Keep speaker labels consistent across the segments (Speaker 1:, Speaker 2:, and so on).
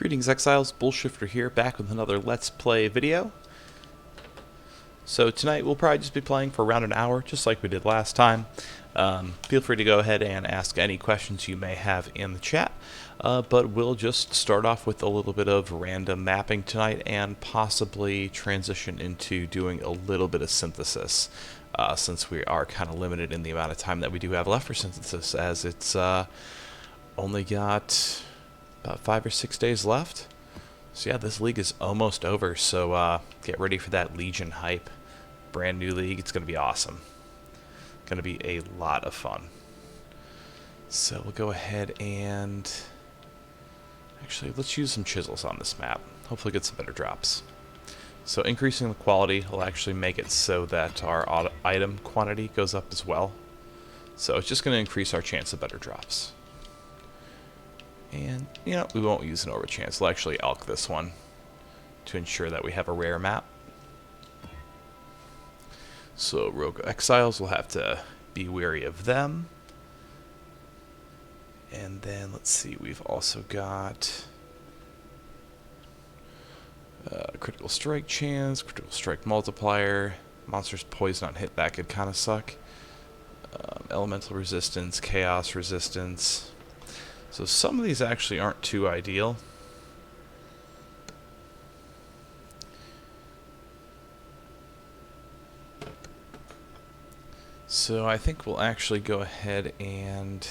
Speaker 1: Greetings Exiles, BullShifter here, back with another Let's Play video. So tonight we'll probably just be playing for around an hour, just like we did last time. Feel free to go ahead and ask any questions you may have in the chat, but we'll just start off with a little bit of random mapping tonight and possibly transition into doing a little bit of synthesis, since we are kind of limited in the amount of time that we do have left for synthesis, as it's only got about 5 or 6 days left. So yeah, this league is almost over, so get ready for that Legion hype. Brand new league, it's going to be awesome. Going to be a lot of fun. So we'll go ahead and... actually, let's use some chisels on this map. Hopefully get some better drops. So increasing the quality will actually make it so that our item quantity goes up as well. So it's just going to increase our chance of better drops. And, you know, we won't use an overchance. We'll actually elk this one to ensure that we have a rare map. So Rogue Exiles, will have to be wary of them. And then, let's see, we've also got critical strike chance, critical strike multiplier, monster's poison on hit, that could kind of suck. Elemental resistance, chaos resistance. So some of these actually aren't too ideal. So I think we'll actually go ahead and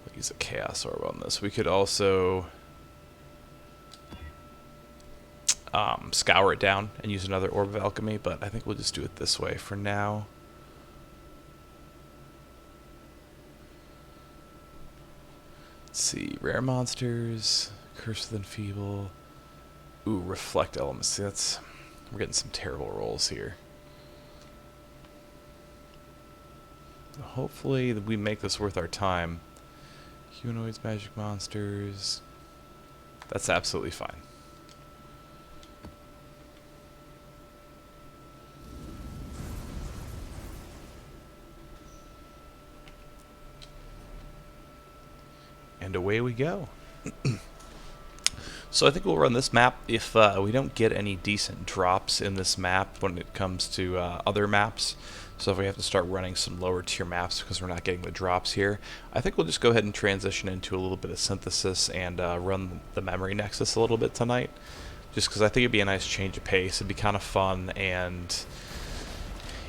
Speaker 1: we'll use a chaos orb on this. We could also scour it down and use another orb of alchemy, but I think we'll just do it this way for now. Let's see, rare monsters, curse of the enfeeble. Ooh, reflect elements. See, that's, we're getting some terrible rolls here. Hopefully we make this worth our time. Humanoids, magic monsters. That's absolutely fine. And away we go. So I think we'll run this map if we don't get any decent drops in this map when it comes to other maps. So if we have to start running some lower tier maps because we're not getting the drops here, I think we'll just go ahead and transition into a little bit of synthesis and run the memory nexus a little bit tonight. Just because I think it'd be a nice change of pace. It'd be kind of fun, and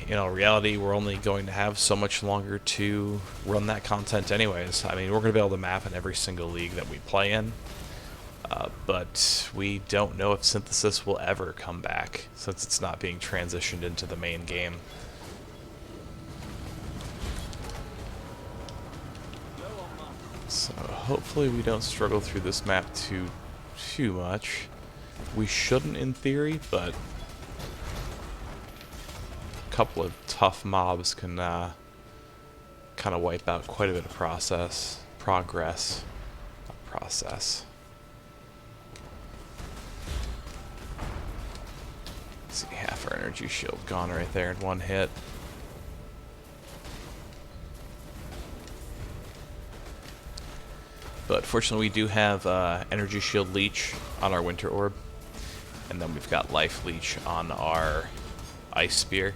Speaker 1: you know, in reality, we're only going to have so much longer to run that content anyways. I mean, we're going to be able to map in every single league that we play in, but we don't know if synthesis will ever come back since it's not being transitioned into the main game. So hopefully we don't struggle through this map too much. We shouldn't in theory, but couple of tough mobs can kind of wipe out quite a bit of progress. Let's see, half our energy shield gone right there in one hit. But fortunately we do have energy shield leech on our winter orb, and then we've got life leech on our ice spear,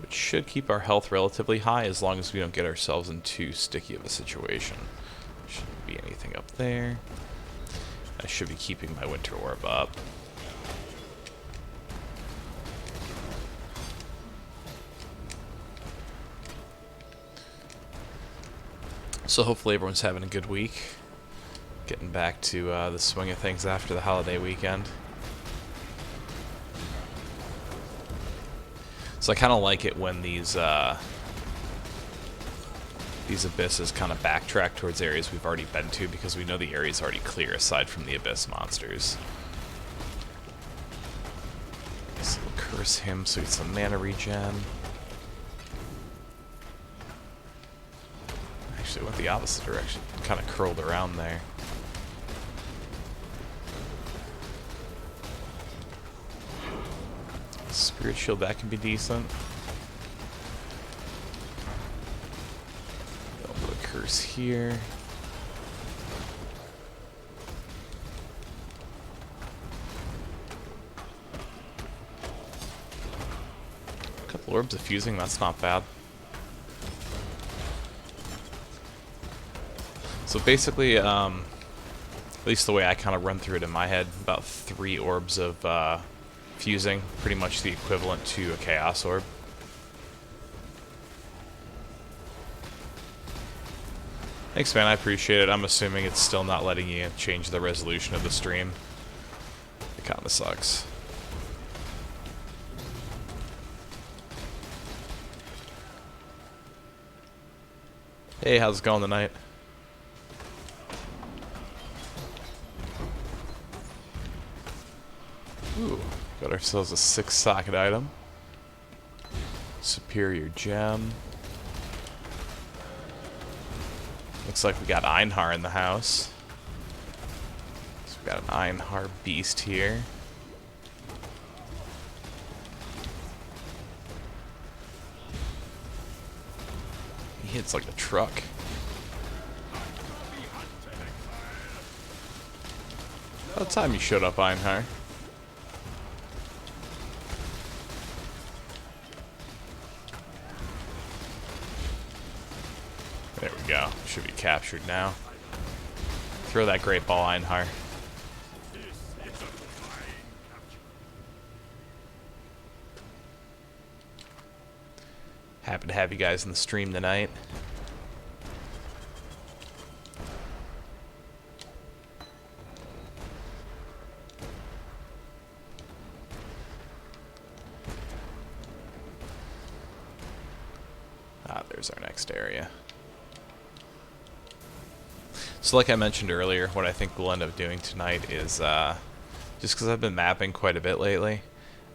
Speaker 1: which should keep our health relatively high as long as we don't get ourselves in too sticky of a situation. Shouldn't be anything up there. I should be keeping my winter orb up. So hopefully everyone's having a good week. Getting back to the swing of things after the holiday weekend. So I kind of like it when these abysses kind of backtrack towards areas we've already been to, because we know the area's already clear aside from the abyss monsters. So we'll curse him so he gets some mana regen. Actually went the opposite direction, kind of curled around there. Spirit shield, that can be decent. Bullshifters here. A couple orbs of fusing, that's not bad. So basically, at least the way I kind of run through it in my head, about 3 orbs of fusing, pretty much the equivalent to a Chaos Orb. Thanks, man, I appreciate it. I'm assuming it's still not letting you change the resolution of the stream. It kinda sucks. Hey, how's it going tonight? Ooh, got ourselves a 6-socket item. Superior gem. Looks like we got Einhar in the house. So we got an Einhar beast here. He hits like a truck. About time you showed up, Einhar. There we go. Should be captured now. Throw that great ball, Einhar. Happy to have you guys in the stream tonight. Ah, there's our next area. So like I mentioned earlier, what I think we'll end up doing tonight is, just because I've been mapping quite a bit lately,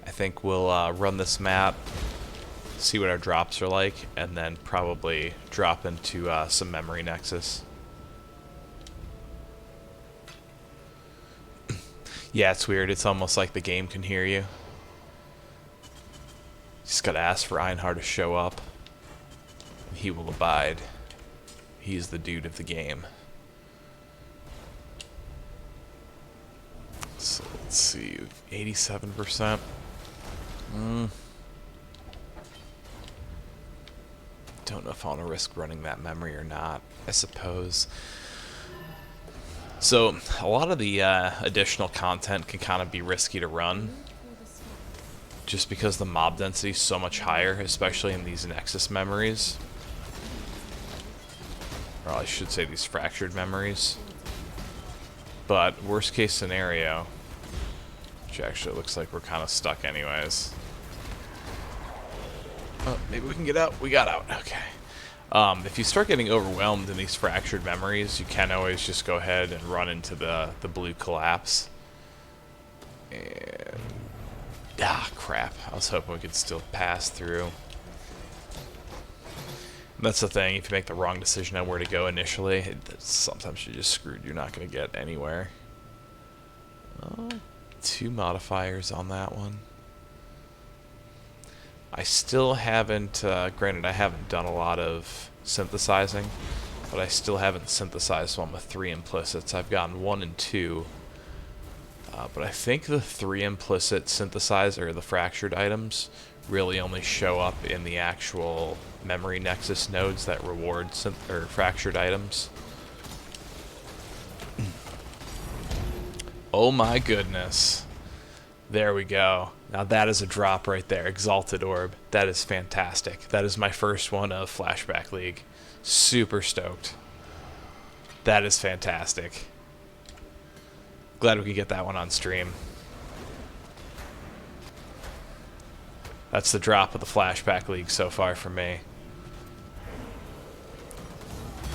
Speaker 1: I think we'll run this map, see what our drops are like, and then probably drop into some memory nexus. Yeah, it's weird. It's almost like the game can hear you. Just gotta ask for Einhar to show up. He will abide. He's the dude of the game. So let's see, 87%. Don't know if I want to risk running that memory or not, I suppose. So a lot of the additional content can kind of be risky to run, just because the mob density is so much higher, especially in these Nexus memories. Or I should say these fractured memories. But worst case scenario, which actually looks like we're kind of stuck anyways. Oh, maybe we can get out. We got out. Okay. If you start getting overwhelmed in these fractured memories, you can always just go ahead and run into the blue collapse. And crap. I was hoping we could still pass through. That's the thing, if you make the wrong decision on where to go initially, sometimes you're just screwed. You're not going to get anywhere. Oh, 2 modifiers on that one. I still haven't, granted I haven't done a lot of synthesizing, but I still haven't synthesized one with 3 implicits. I've gotten 1 and 2, but I think the 3 implicit synthesizer, the fractured items, really only show up in the actual memory nexus nodes that reward fractured items. Oh my goodness. There we go. Now that is a drop right there. Exalted Orb. That is fantastic. That is my first one of Flashback League. Super stoked. That is fantastic. Glad we could get that one on stream. That's the drop of the Flashback League so far for me.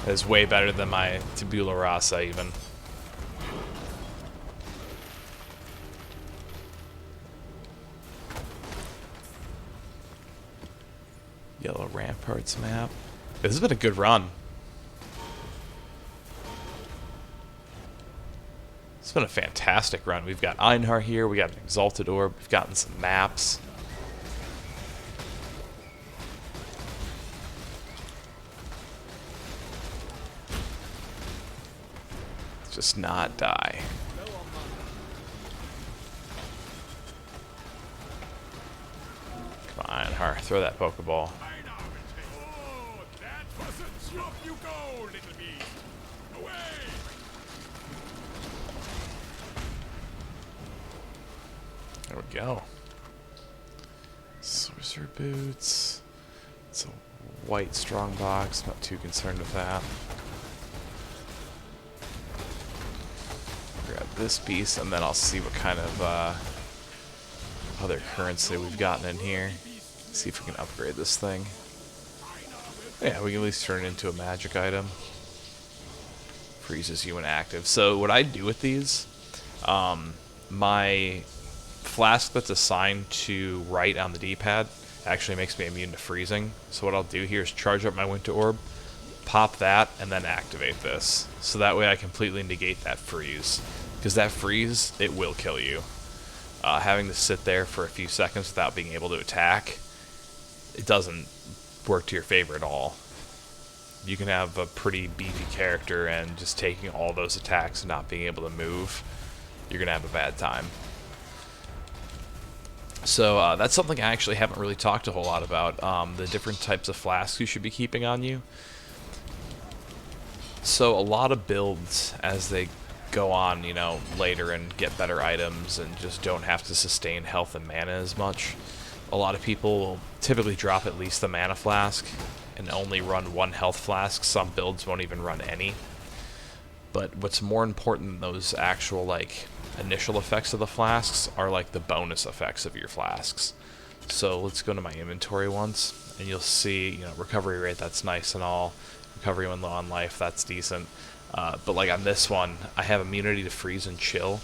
Speaker 1: It is way better than my Tabula Rasa even. Yellow Ramparts map. This has been a good run. It's been a fantastic run. We've got Einhar here, we got an Exalted Orb, we've gotten some maps. just not die. Come on, Har, throw that Pokeball. There we go. Sorcerer Boots. It's a white strong box, not too concerned with that. Grab this piece, and then I'll see what kind of other currency we've gotten in here. See if we can upgrade this thing. Yeah, we can at least turn it into a magic item. Freezes you when active. So what I do with these, my flask that's assigned to right on the D-pad actually makes me immune to freezing. So what I'll do here is charge up my Winter Orb, pop that, and then activate this. So that way I completely negate that freeze. Because that freeze, it will kill you. Having to sit there for a few seconds without being able to attack, it doesn't work to your favor at all. You can have a pretty beefy character and just taking all those attacks and not being able to move, you're going to have a bad time. So that's something I actually haven't really talked a whole lot about, the different types of flasks you should be keeping on you. So a lot of builds, as they go on, you know, later and get better items and just don't have to sustain health and mana as much, a lot of people will typically drop at least the mana flask and only run one health flask. Some builds won't even run any. But what's more important than those actual, like, initial effects of the flasks are like the bonus effects of your flasks. So let's go to my inventory once, and you'll see, you know, recovery rate, that's nice and all. Recovery when low on life, that's decent. But like on this one, I have immunity to freeze and chill.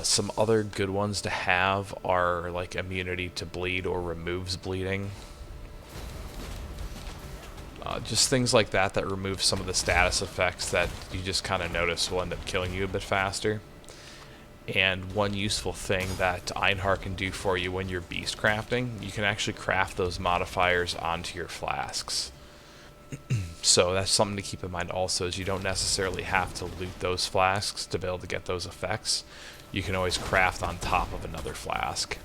Speaker 1: Some other good ones to have are like immunity to bleed or removes bleeding. Just things like that that remove some of the status effects that you just kind of notice will end up killing you a bit faster. And one useful thing that Einhar can do for you when you're beast crafting, you can actually craft those modifiers onto your flasks. So that's something to keep in mind also, is you don't necessarily have to loot those flasks to be able to get those effects. You can always craft on top of another flask.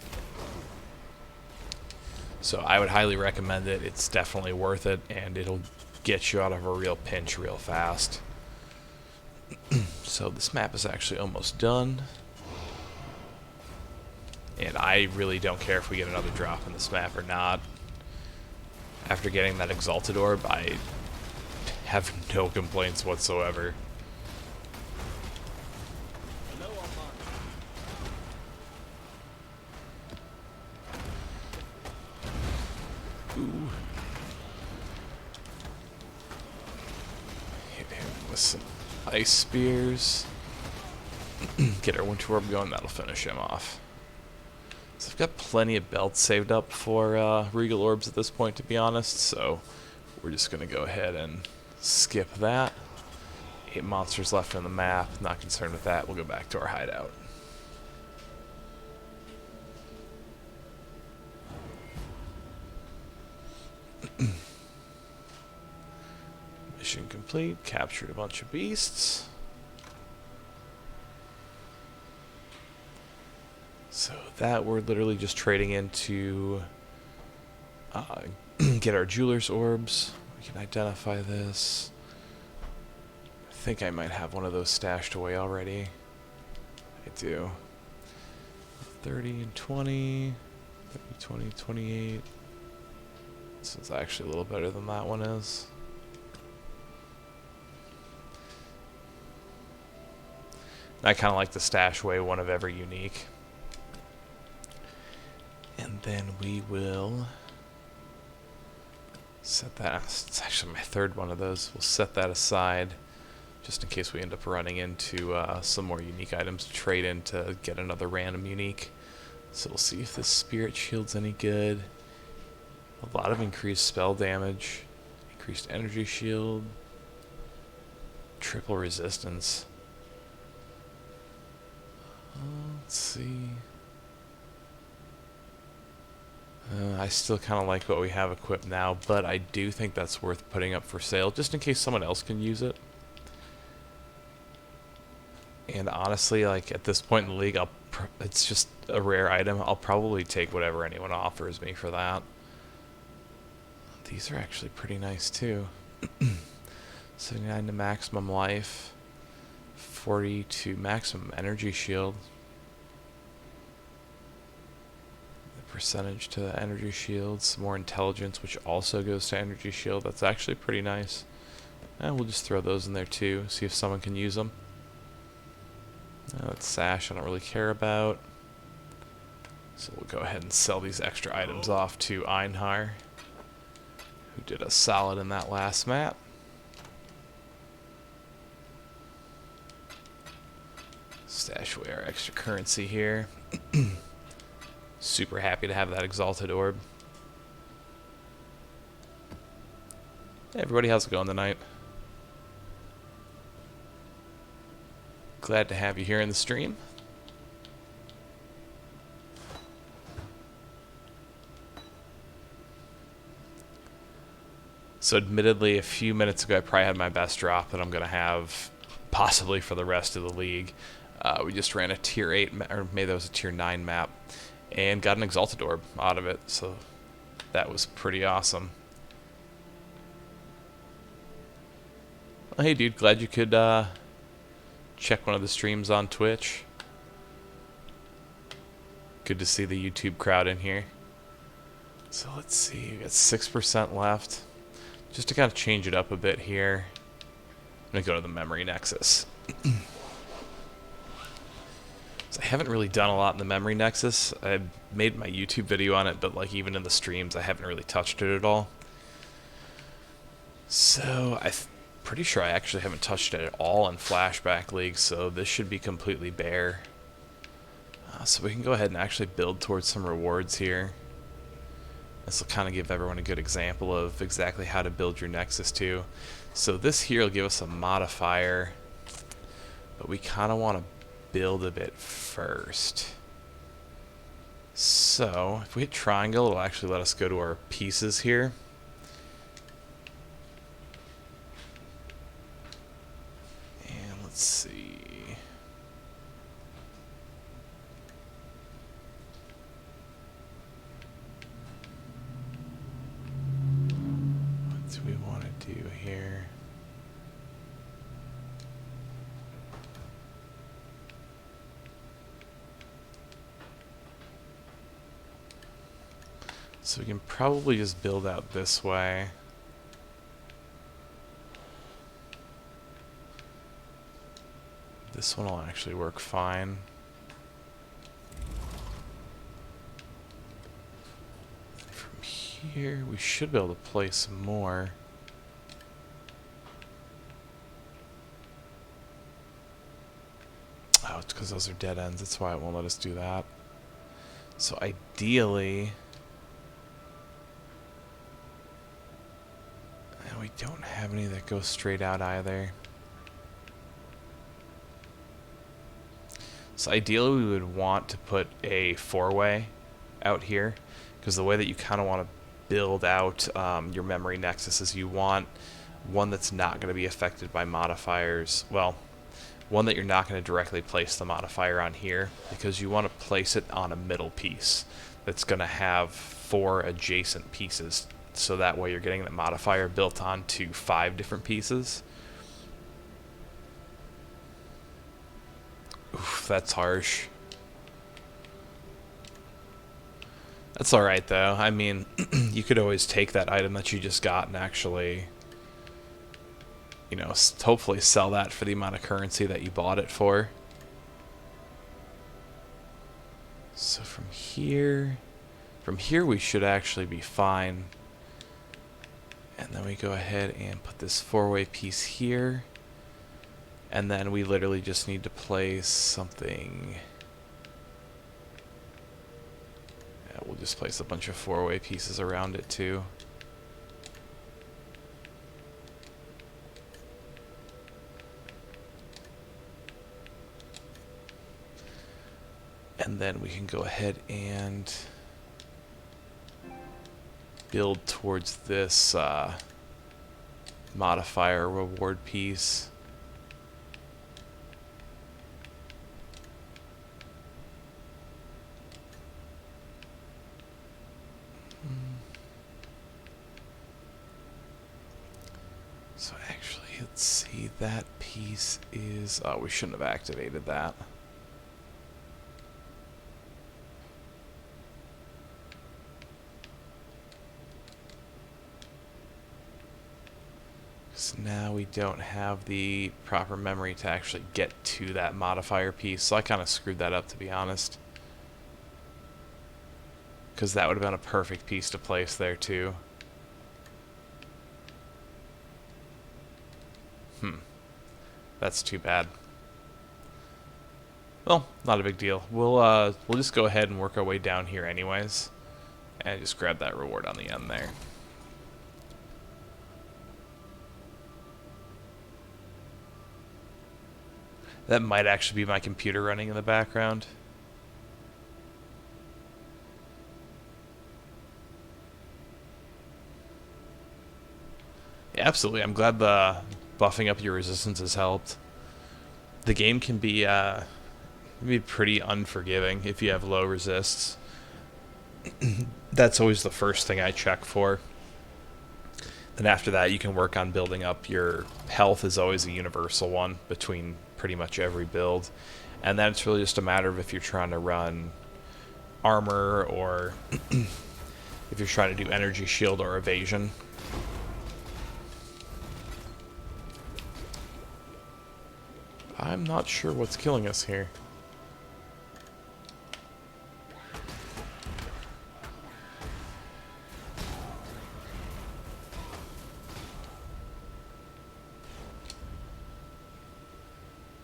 Speaker 1: So I would highly recommend it. It's definitely worth it, and it'll get you out of a real pinch real fast. So this map is actually almost done. And I really don't care if we get another drop in this map or not. After getting that Exalted Orb, I have no complaints whatsoever. Ooh. Hit him with some Ice Spears. Get our Winter Orb going, that'll finish him off. So I've got plenty of belts saved up for Regal Orbs at this point, to be honest, so we're just going to go ahead and skip that. 8 monsters left on the map, not concerned with that. We'll go back to our hideout. Mission complete, captured a bunch of beasts. So that we're literally just trading into get our jeweler's orbs. We can identify this. I think I might have one of those stashed away already. I do. 30 and 20, 30, 20, 28. This is actually a little better than that one is. I kind of like the stash away one of every unique. And then we will set that. It's actually my third one of those. We'll set that aside just in case we end up running into some more unique items to trade in to get another random unique. So we'll see if this Spirit Shield's any good. A lot of increased spell damage, increased energy shield, triple resistance. Let's see. I still kind of like what we have equipped now, but I do think that's worth putting up for sale, just in case someone else can use it. And honestly, like at this point in the league, it's just a rare item. I'll probably take whatever anyone offers me for that. These are actually pretty nice too. 79 to maximum life, 40 to maximum energy shield. The percentage to the energy shield, some more intelligence, which also goes to energy shield. That's actually pretty nice. And we'll just throw those in there too, see if someone can use them. That's Sash I don't really care about. So we'll go ahead and sell these extra items off to Einhar, who did us solid in that last map. Stash away our extra currency here. Super happy to have that Exalted Orb. Hey everybody, how's it going tonight? Glad to have you here in the stream. So admittedly, a few minutes ago I probably had my best drop that I'm going to have possibly for the rest of the league. We just ran a tier 8, or maybe that was a tier 9 map, and got an Exalted Orb out of it, so that was pretty awesome. Well, hey dude, glad you could check one of the streams on Twitch. Good to see the YouTube crowd in here. So let's see, we got 6% left. Just to kind of change it up a bit here, I'm going to go to the Memory Nexus. So I haven't really done a lot in the Memory Nexus. I made my YouTube video on it, but like even in the streams, I haven't really touched it at all. So I'm pretty sure I actually haven't touched it at all in Flashback League, so this should be completely bare. So we can go ahead and actually build towards some rewards here. This will kind of give everyone a good example of exactly how to build your Nexus too. So this here will give us a modifier, but we kind of want to build a bit first. So if we hit triangle, it'll actually let us go to our pieces here. And let's see. What do we want to do here? So we can probably just build out this way. This one will actually work fine. From here, we should be able to place some more. Oh, it's because those are dead ends. That's why it won't let us do that. So ideally, and we don't have any that go straight out either. So ideally we would want to put a 4-way out here, because the way that you kind of want to build out your Memory Nexus is you want one that's not going to be affected by modifiers. Well, one that you're not going to directly place the modifier on here, because you want to place it on a middle piece that's going to have 4 adjacent pieces, so that way you're getting the modifier built onto 5 different pieces. Oof, that's harsh. That's alright though. I mean, you could always take that item that you just got and actually, you know, hopefully sell that for the amount of currency that you bought it for. So from here we should actually be fine. And then we go ahead and put this 4-way piece here. And then we literally just need to place something. Yeah, we'll just place a bunch of 4-way pieces around it too. And then we can go ahead and build towards this modifier reward piece. So actually, let's see, that piece is... Oh, we shouldn't have activated that. So now we don't have the proper memory to actually get to that modifier piece, so I kind of screwed that up, to be honest. Because that would have been a perfect piece to place there, too. That's too bad. Well, not a big deal. We'll just go ahead and work our way down here anyways, and just grab that reward on the end there. That might actually be my computer running in the background. Yeah, absolutely. I'm glad the buffing up your resistance has helped. The game can be pretty unforgiving if you have low resists. That's always the first thing I check for. Then after that, you can work on building up your health. Is always a universal one between pretty much every build. And then it's really just a matter of if you're trying to run armor or if you're trying to do energy shield or evasion. I'm not sure what's killing us here.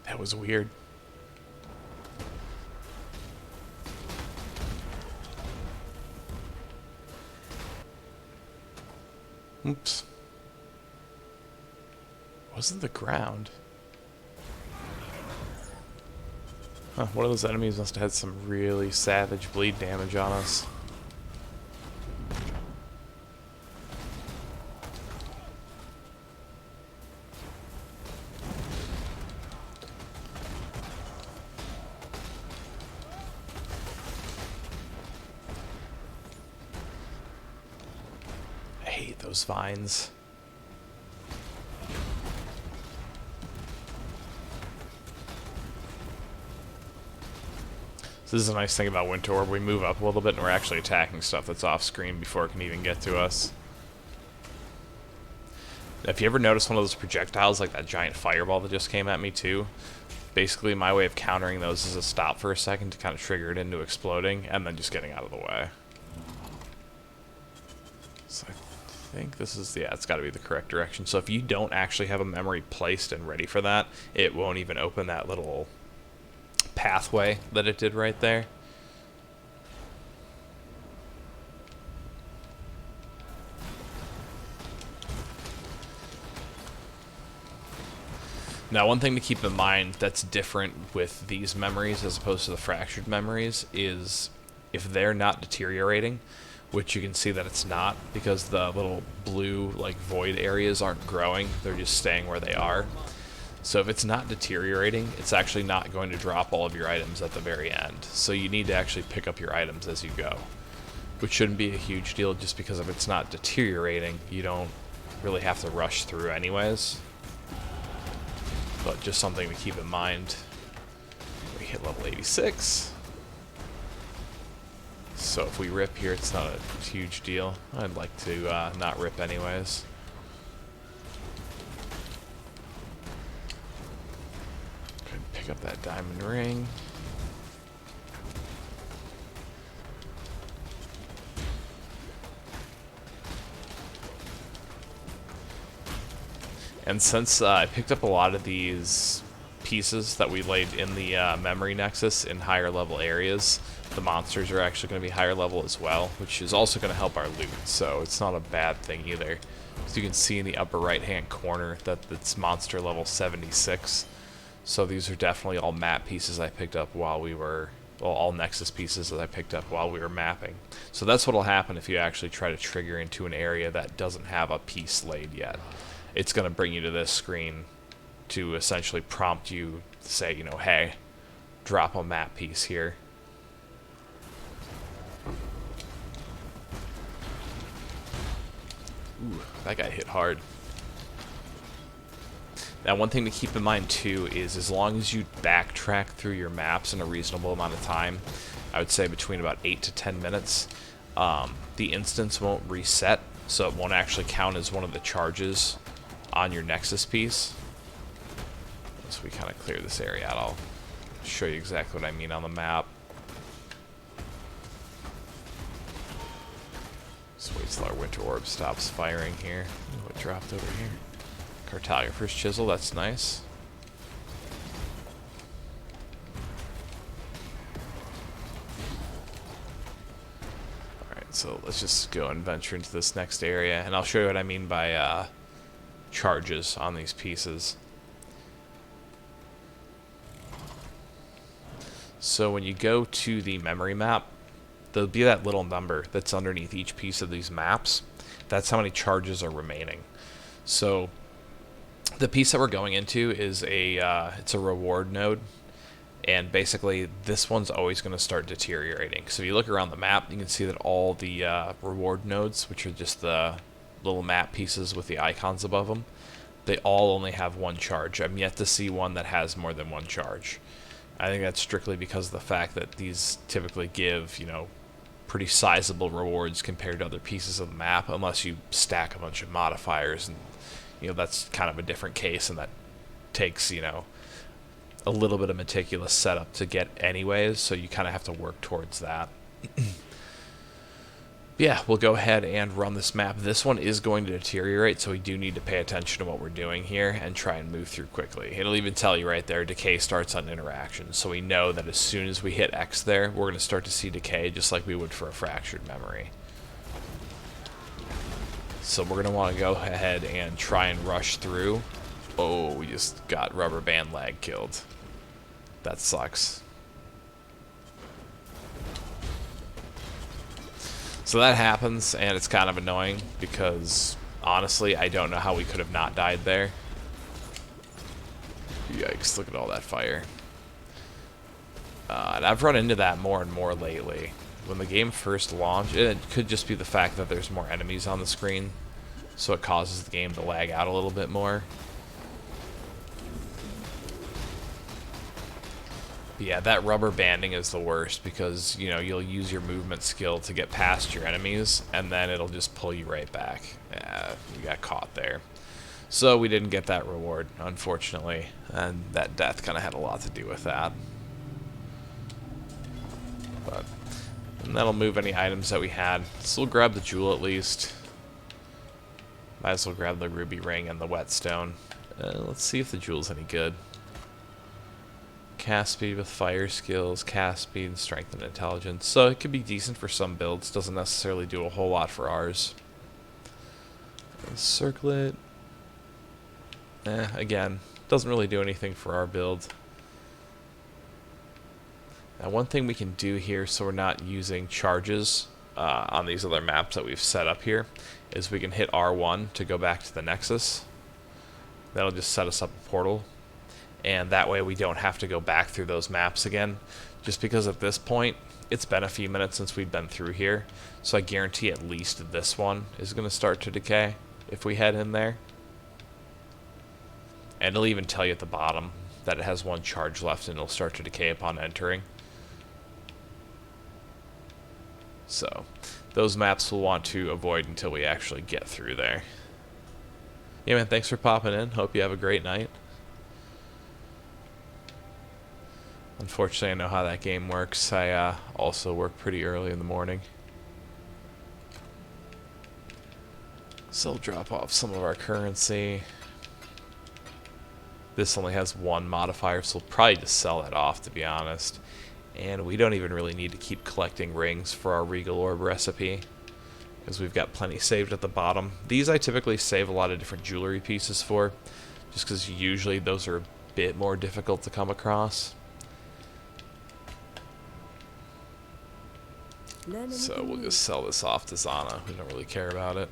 Speaker 1: That was weird. Oops. Wasn't the ground? Huh, one of those enemies must have had some really savage bleed damage on us. I hate those vines. So this is a nice thing about Winter Orb. We move up a little bit and we're actually attacking stuff that's off screen before it can even get to us. If you ever notice one of those projectiles, like that giant fireball that just came at me too, basically my way of countering those is to stop for a second to kind of trigger it into exploding and then just getting out of the way. So I think this is, yeah, it's got to be the correct direction. So if you don't actually have a memory placed and ready for that, it won't even open that little pathway that it did right there. Now, one thing to keep in mind that's different with these memories as opposed to the fractured memories is if they're not deteriorating, which you can see that it's not because the little blue like void areas aren't growing, they're just staying where they are. So if it's not deteriorating, it's actually not going to drop all of your items at the very end. So you need to actually pick up your items as you go, which shouldn't be a huge deal just because if it's not deteriorating, you don't really have to rush through anyways. But just something to keep in mind. We hit level 86. So if we rip here, it's not a huge deal. I'd like to not rip anyways. Pick up that diamond ring. And since I picked up a lot of these pieces that we laid in the memory nexus in higher level areas, the monsters are actually going to be higher level as well, which is also going to help our loot, so it's not a bad thing either. As you can see in the upper right hand corner that it's monster level 76. So these are definitely all map pieces I picked up while we were, well, all Nexus pieces that I picked up while we were mapping. So that's what will happen if you actually try to trigger into an area that doesn't have a piece laid yet. It's going to bring you to this screen to essentially prompt you to say, you know, hey, drop a map piece here. Ooh, that got hit hard. Now, one thing to keep in mind too is as long as you backtrack through your maps in a reasonable amount of time, I would say between about 8 to 10 minutes, the instance won't reset, so it won't actually count as one of the charges on your Nexus piece. So we kind of clear this area out. I'll show you exactly what I mean on the map. Just wait till our Winter Orb stops firing here. Ooh, what dropped over here? Cartographer's Chisel, that's nice. Alright, so let's just go and venture into this next area, and I'll show you what I mean by charges on these pieces. So when you go to the memory map, there'll be that little number that's underneath each piece of these maps. That's how many charges are remaining. So the piece that we're going into is it's a reward node, and basically this one's always going to start deteriorating. So if you look around the map, you can see that all the reward nodes, which are just the little map pieces with the icons above them, they all only have one charge. I'm yet to see one that has more than one charge. I think that's strictly because of the fact that these typically give, you know, pretty sizable rewards compared to other pieces of the map, unless you stack a bunch of modifiers, and you know, that's kind of a different case, and that takes, you know, a little bit of meticulous setup to get anyways, so you kind of have to work towards that. Yeah, we'll go ahead and run this map. This one is going to deteriorate, so we do need to pay attention to what we're doing here and try and move through quickly. It'll even tell you right there, decay starts on interaction, so we know that as soon as we hit X there, we're going to start to see decay just like we would for a fractured memory. So we're going to want to go ahead and try and rush through. Oh, we just got rubber band lag killed. That sucks. So that happens, and it's kind of annoying because, honestly, I don't know how we could have not died there. Yikes, look at all that fire. And I've run into that more and more lately. When the game first launched, it could just be the fact that there's more enemies on the screen, so it causes the game to lag out a little bit more. But yeah, that rubber banding is the worst because, you know, you'll use your movement skill to get past your enemies, and then it'll just pull you right back. You got caught there. So we didn't get that reward, unfortunately, and that death kind of had a lot to do with that. But and that'll move any items that we had. So we'll grab the jewel at least. Might as well grab the ruby ring and the whetstone. Let's see if the jewel's any good. Cast speed with fire skills, cast speed, and strength and intelligence. So it could be decent for some builds, doesn't necessarily do a whole lot for ours. Circlet. Again, doesn't really do anything for our build. Now one thing we can do here so we're not using charges on these other maps that we've set up here is we can hit R1 to go back to the Nexus. That'll just set us up a portal. And that way we don't have to go back through those maps again, just because at this point it's been a few minutes since we've been through here, so I guarantee at least this one is going to start to decay if we head in there. And it'll even tell you at the bottom that it has one charge left and it'll start to decay upon entering. So those maps we'll want to avoid until we actually get through there. Yeah man, thanks for popping in, hope you have a great night. Unfortunately, I know how that game works. I also work pretty early in the morning. So we'll drop off some of our currency. This only has one modifier, so we'll probably just sell that off, to be honest. And we don't even really need to keep collecting rings for our Regal Orb recipe, because we've got plenty saved at the bottom. These I typically save a lot of different jewelry pieces for, just because usually those are a bit more difficult to come across. So we'll just sell this off to Zana. We don't really care about it.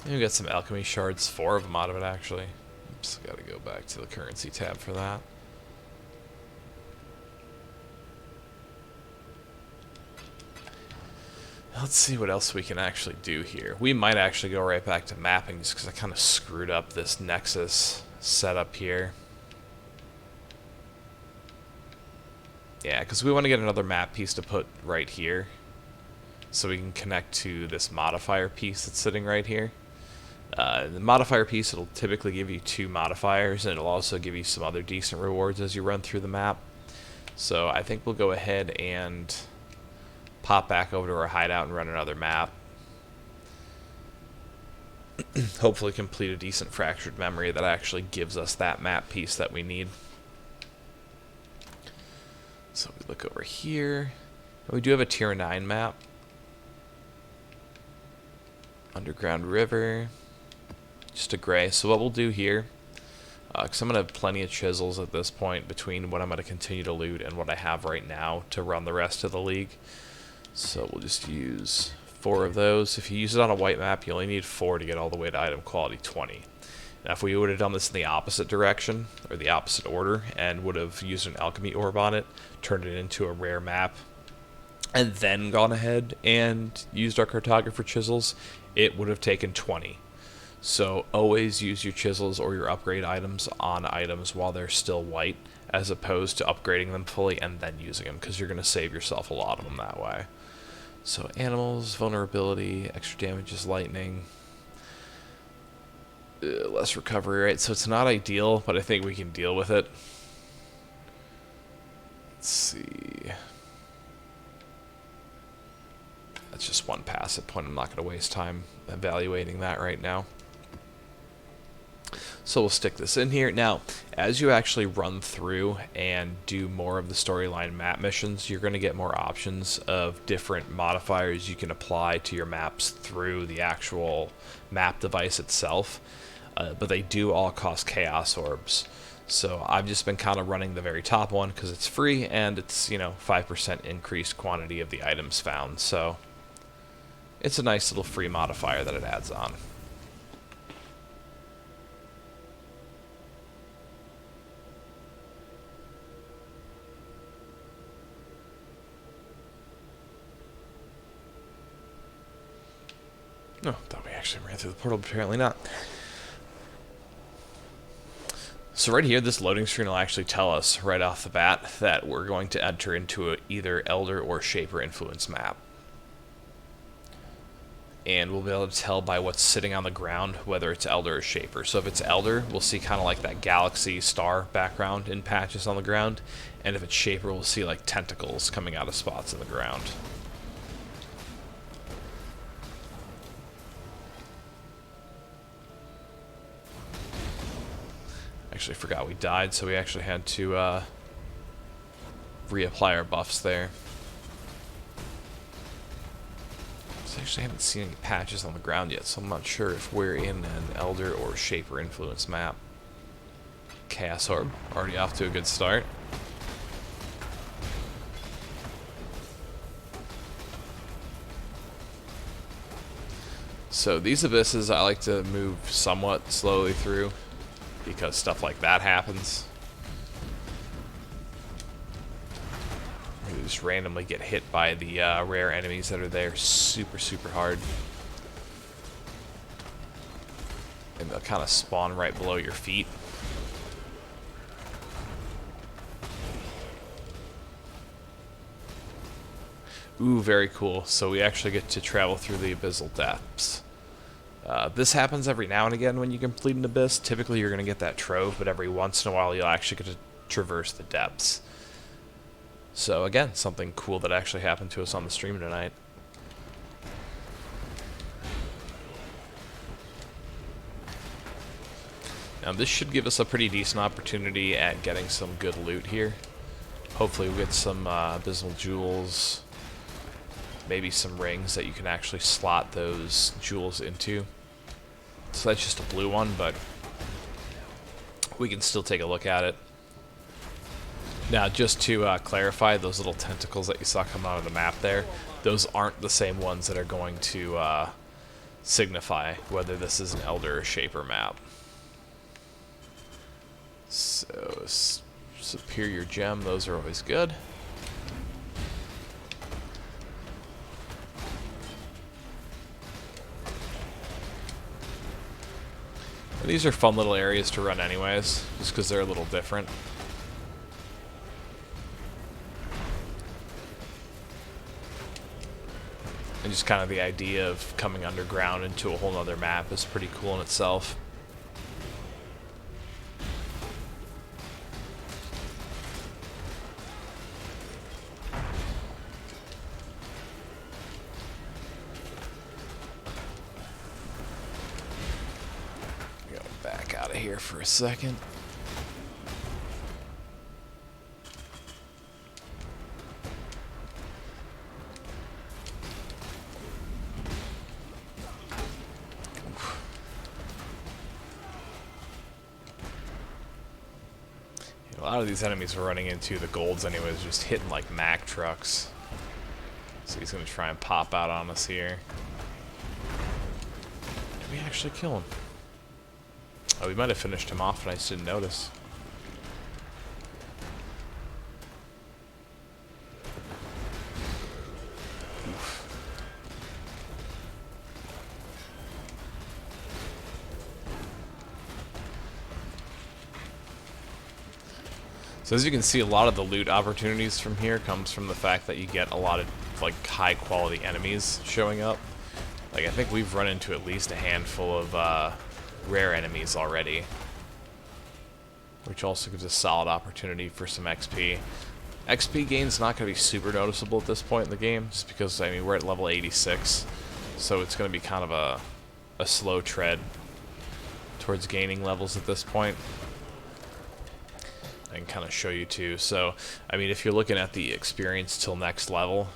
Speaker 1: And we got some alchemy shards, 4 of them out of it actually. Oops, gotta go back to the currency tab for that. Let's see what else we can actually do here. We might actually go right back to mapping just because I kind of screwed up this Nexus setup here. Yeah, because we want to get another map piece to put right here, so we can connect to this modifier piece that's sitting right here. The modifier piece, it'll typically give you 2 modifiers, and it'll also give you some other decent rewards as you run through the map. So I think we'll go ahead and pop back over to our hideout and run another map. Hopefully complete a decent fractured memory that actually gives us that map piece that we need. So we look over here, and we do have a tier 9 map. Underground River, just a gray. So what we'll do here, because I'm going to have plenty of chisels at this point between what I'm going to continue to loot and what I have right now to run the rest of the league. So we'll just use 4 of those. If you use it on a white map, you only need 4 to get all the way to item quality 20. Now, if we would have done this in the opposite direction, or the opposite order, and would have used an alchemy orb on it, turned it into a rare map, and then gone ahead and used our cartographer chisels, it would have taken 20. So always use your chisels or your upgrade items on items while they're still white, as opposed to upgrading them fully and then using them, because you're going to save yourself a lot of them that way. So animals, vulnerability, extra damage is lightning. Less recovery, right? So it's not ideal, but I think we can deal with it. Let's see. That's just 1 passive point. I'm not going to waste time evaluating that right now. So we'll stick this in here. Now, as you actually run through and do more of the storyline map missions, you're going to get more options of different modifiers you can apply to your maps through the actual map device itself. But they do all cost chaos orbs. So I've just been kind of running the very top one because it's free and it's, 5% increased quantity of the items found. So it's a nice little free modifier that it adds on. No, thought we actually ran through the portal, but apparently not. So right here, this loading screen will actually tell us right off the bat that we're going to enter into either Elder or Shaper influence map. And we'll be able to tell by what's sitting on the ground whether it's Elder or Shaper. So if it's Elder, we'll see kind of like that galaxy star background in patches on the ground. And if it's Shaper, we'll see like tentacles coming out of spots in the ground. Actually forgot we died, so we actually had to reapply our buffs there. So I actually haven't seen any patches on the ground yet, so I'm not sure if we're in an Elder or Shaper influence map. Chaos Orb, already off to a good start. So these abysses I like to move somewhat slowly through, because stuff like that happens. You just randomly get hit by the rare enemies that are there super hard. And they'll kind of spawn right below your feet. Ooh, very cool. So we actually get to travel through the abyssal depths. This happens every now and again when you complete an abyss. Typically you're going to get that trove, but every once in a while you'll actually get to traverse the depths. So again, something cool that actually happened to us on the stream tonight. Now this should give us a pretty decent opportunity at getting some good loot here. Hopefully we'll get some abysmal jewels, maybe some rings that you can actually slot those jewels into. So that's just a blue one, but we can still take a look at it. Now, just to clarify, those little tentacles that you saw coming out of the map there, those aren't the same ones that are going to signify whether this is an Elder or Shaper map. So, Superior Gem, those are always good. And these are fun little areas to run anyways, just because they're a little different. And just kind of the idea of coming underground into a whole other map is pretty cool in itself. Go back out of here for a second. A lot of these enemies we're running into, the golds anyways, just hitting like Mack trucks. So he's going to try and pop out on us here. Did we actually kill him? Oh, we might have finished him off and I just didn't notice. So as you can see, a lot of the loot opportunities from here comes from the fact that you get a lot of like high quality enemies showing up. Like I think we've run into at least a handful of rare enemies already, which also gives a solid opportunity for some XP. XP gain's not going to be super noticeable at this point in the game, just because I mean we're at level 86, so it's going to be kind of a slow tread towards gaining levels at this point. I can kind of show you too. So, I mean, if you're looking at the experience till next level,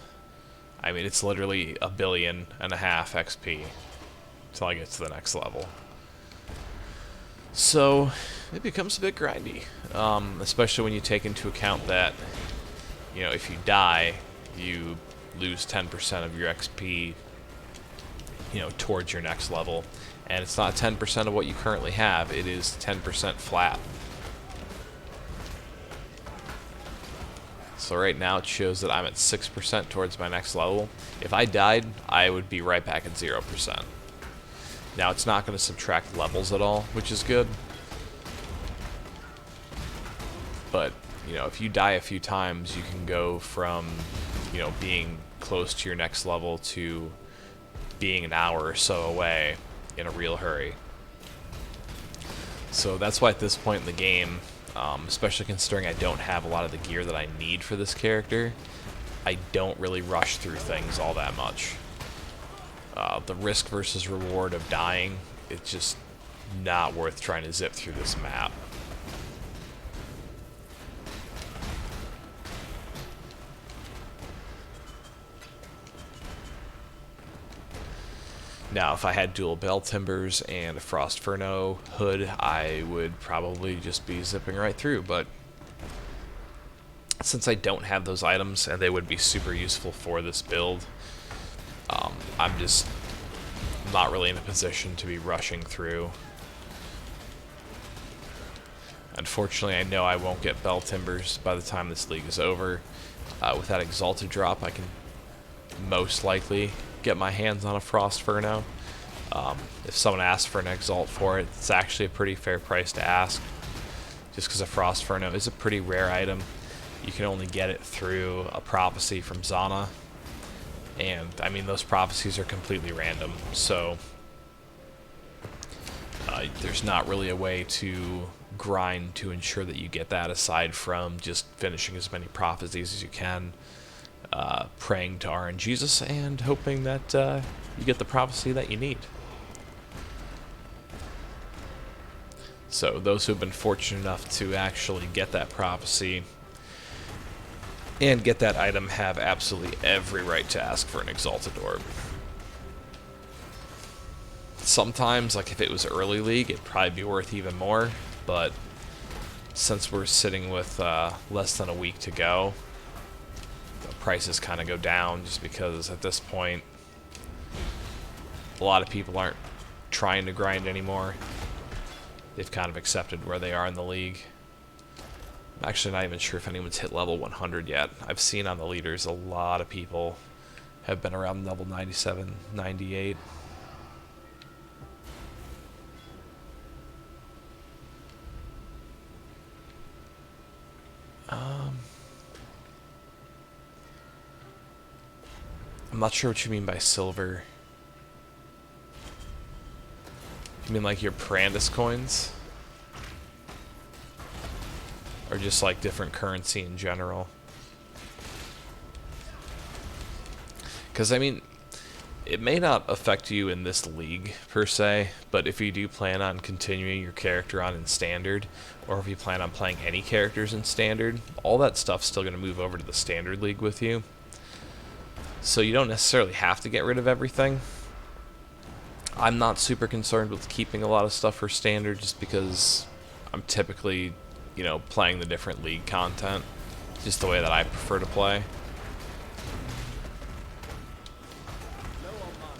Speaker 1: I mean, it's literally 1.5 billion XP until I get to the next level. So, it becomes a bit grindy, especially when you take into account that, you know, if you die, you lose 10% of your XP, you know, towards your next level. And it's not 10% of what you currently have, it is 10% flat. So right now it shows that I'm at 6% towards my next level. If I died, I would be right back at 0%. Now it's not going to subtract levels at all, which is good. But, you know, if you die a few times, you can go from, you know, being close to your next level to being an hour or so away in a real hurry. So that's why at this point in the game, especially considering I don't have a lot of the gear that I need for this character, I don't really rush through things all that much. The risk versus reward of dying, it's just not worth trying to zip through this map. Now, if I had dual bell timbers and a frost furno hood, I would probably just be zipping right through, but since I don't have those items and they would be super useful for this build, I'm just not really in a position to be rushing through. Unfortunately, I know I won't get bell timbers by the time this league is over. With that exalted drop, I can most likely get my hands on a frost furno. If someone asks for an exalt for it, it's actually a pretty fair price to ask, just because a frost furno is a pretty rare item. You can only get it through a prophecy from Zana, and I mean those prophecies are completely random, so there's not really a way to grind to ensure that you get that aside from just finishing as many prophecies as you can, praying to RNGesus and hoping that you get the prophecy that you need. So those who have been fortunate enough to actually get that prophecy and get that item have absolutely every right to ask for an exalted orb. Sometimes, like if it was early league, it'd probably be worth even more, but since we're sitting with less than a week to go, the prices kind of go down, just because at this point a lot of people aren't trying to grind anymore. They've kind of accepted where they are in the league. I'm actually not even sure if anyone's hit level 100 yet. I've seen on the leaders a lot of people have been around level 97, 98. I'm not sure what you mean by silver. You mean like your Parandus coins? Or just like different currency in general? Because, I mean, it may not affect you in this league, per se, but if you do plan on continuing your character on in Standard, or if you plan on playing any characters in Standard, all that stuff's still going to move over to the Standard League with you. So you don't necessarily have to get rid of everything. I'm not super concerned with keeping a lot of stuff for Standard, just because I'm typically, you know, playing the different league content. Just the way that I prefer to play.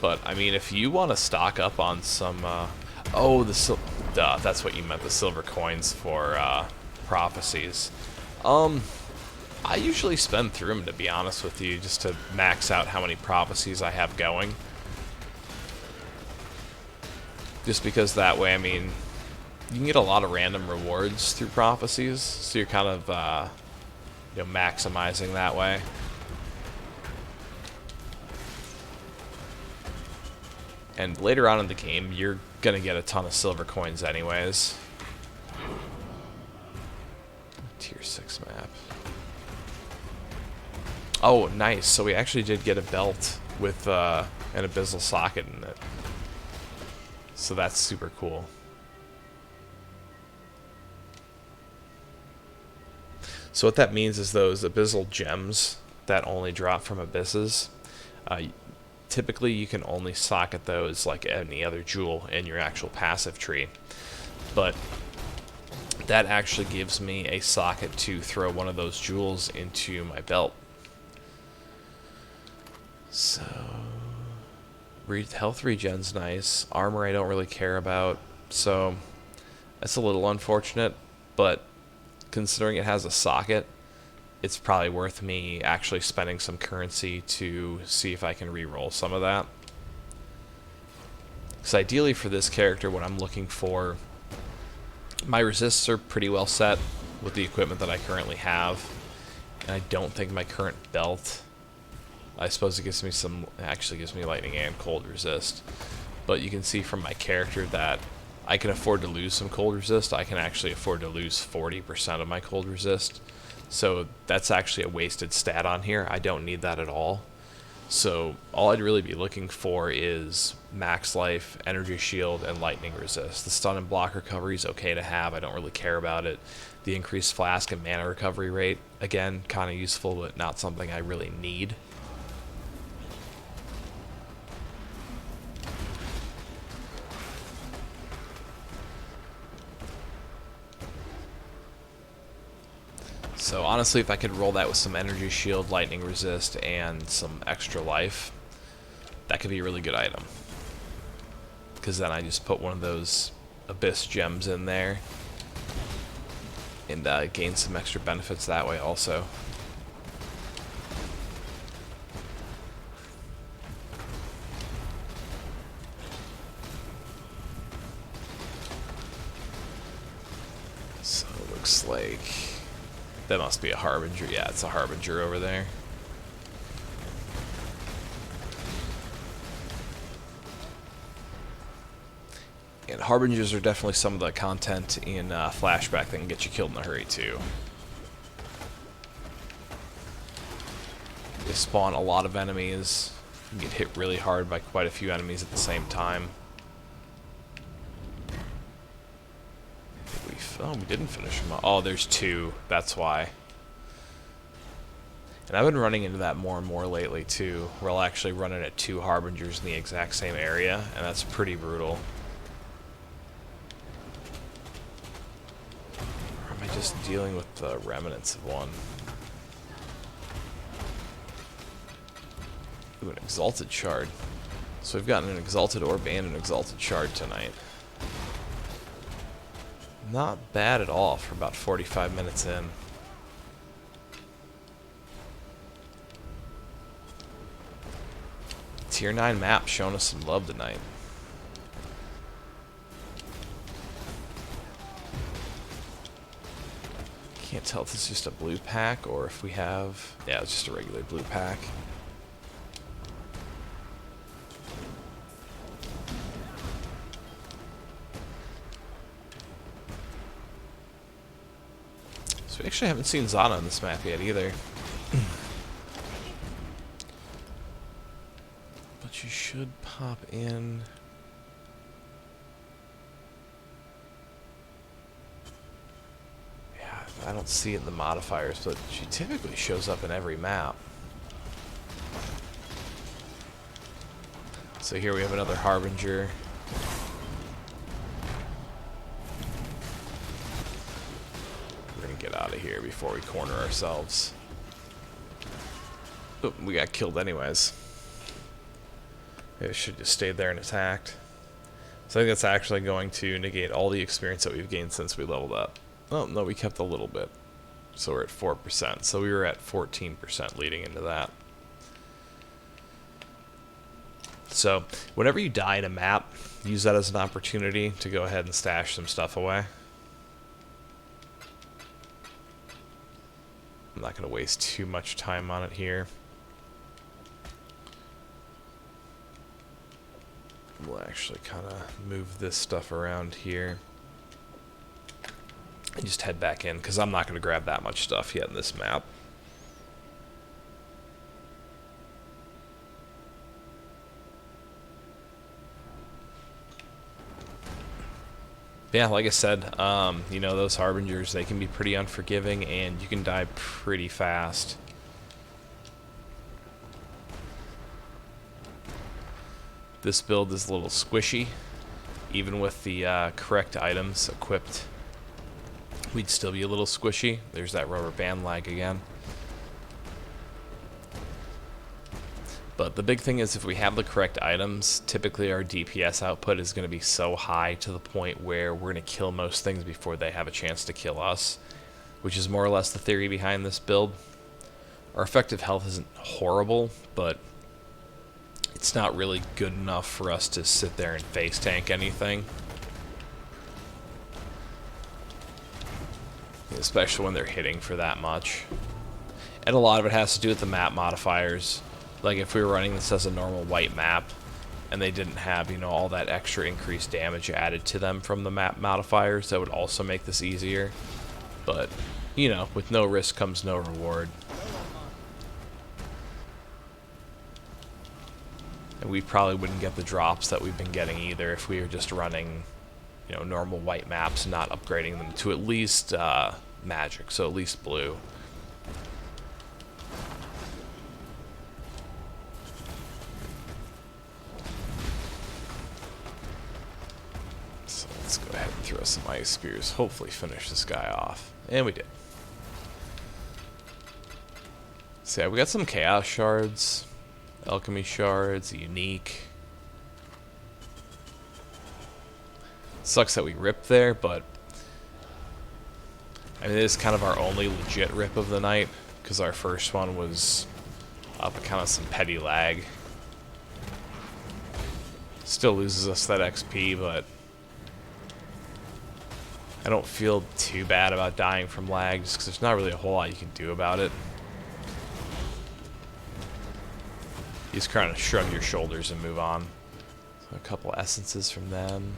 Speaker 1: But, I mean, if you want to stock up on some, oh, that's what you meant, the silver coins for, prophecies. I usually spend through them, to be honest with you, just to max out how many prophecies I have going. Just because that way, I mean, you can get a lot of random rewards through prophecies, so you're kind of, you know, maximizing that way. And later on in the game, you're going to get a ton of silver coins anyways. Tier 6 map. Oh, nice. So we actually did get a belt with an abyssal socket in it. So that's super cool. So what that means is those abyssal gems that only drop from abysses, typically you can only socket those like any other jewel in your actual passive tree. But that actually gives me a socket to throw one of those jewels into my belt. So, health regen's nice. Armor I don't really care about, so that's a little unfortunate, but considering it has a socket, it's probably worth me actually spending some currency to see if I can re-roll some of that. Because ideally for this character, what I'm looking for, my resists are pretty well set with the equipment that I currently have, and I don't think my current belt, I suppose it gives me some, actually gives me lightning and cold resist, but you can see from my character that I can afford to lose some cold resist. I can actually afford to lose 40% of my cold resist. So that's actually a wasted stat on here. I don't need that at all. So all I'd really be looking for is max life, energy shield, and lightning resist. The stun and block recovery is okay to have. I don't really care about it. The increased flask and mana recovery rate, again, kind of useful, but not something I really need. So honestly, if I could roll that with some energy shield, lightning resist, and some extra life, that could be a really good item. Because then I just put one of those abyss gems in there and gain some extra benefits that way also. So it looks like that must be a Harbinger. Yeah, it's a Harbinger over there. And Harbingers are definitely some of the content in Flashback that can get you killed in a hurry, too. They spawn a lot of enemies. You get hit really hard by quite a few enemies at the same time. Oh, we didn't finish them. Oh, there's two. That's why. And I've been running into that more and more lately, too, where I'll actually run into two Harbingers in the exact same area, and that's pretty brutal. Or am I just dealing with the remnants of one? Ooh, an Exalted Shard. So we've gotten an Exalted Orb and an Exalted Shard tonight. Not bad at all for about 45 minutes in. Tier 9 map showing us some love tonight. Can't tell if it's just a blue pack or if we have... Yeah, it's just a regular blue pack. So we actually haven't seen Zana on this map yet either. But she should pop in. Yeah, I don't see it in the modifiers, but she typically shows up in every map. So here we have another Harbinger. We're gonna get out of here before we corner ourselves. Oh, we got killed anyways. Maybe I should just stayed there and attacked. So I think that's actually going to negate all the experience that we've gained since we leveled up. Oh, no, we kept a little bit. So we're at 4%. So we were at 14% leading into that. So whenever you die in a map, use that as an opportunity to go ahead and stash some stuff away. I'm not going to waste too much time on it here. We'll actually kind of move this stuff around here and just head back in, because I'm not going to grab that much stuff yet in this map. Yeah, like I said, you know, those Harbingers, they can be pretty unforgiving, and you can die pretty fast. This build is a little squishy. Even with the correct items equipped, we'd still be a little squishy. There's that rubber band lag again. But the big thing is, if we have the correct items, typically our DPS output is going to be so high to the point where we're going to kill most things before they have a chance to kill us, which is more or less the theory behind this build. Our effective health isn't horrible, but it's not really good enough for us to sit there and face tank anything. Especially when they're hitting for that much. And a lot of it has to do with the map modifiers. Like if we were running this as a normal white map and they didn't have, you know, all that extra increased damage added to them from the map modifiers, that would also make this easier. But, you know, with no risk comes no reward. And we probably wouldn't get the drops that we've been getting either if we were just running, you know, normal white maps and not upgrading them to at least magic, so at least blue. So let's go ahead and throw some ice spears, hopefully finish this guy off. And we did. So yeah, we got some chaos shards, alchemy shards, unique. Sucks that we ripped there, but I mean, it is kind of our only legit rip of the night, because our first one was up with kind of some petty lag. Still loses us that XP, but I don't feel too bad about dying from lag, just because there's not really a whole lot you can do about it. You just kind of shrug your shoulders and move on. So a couple essences from them.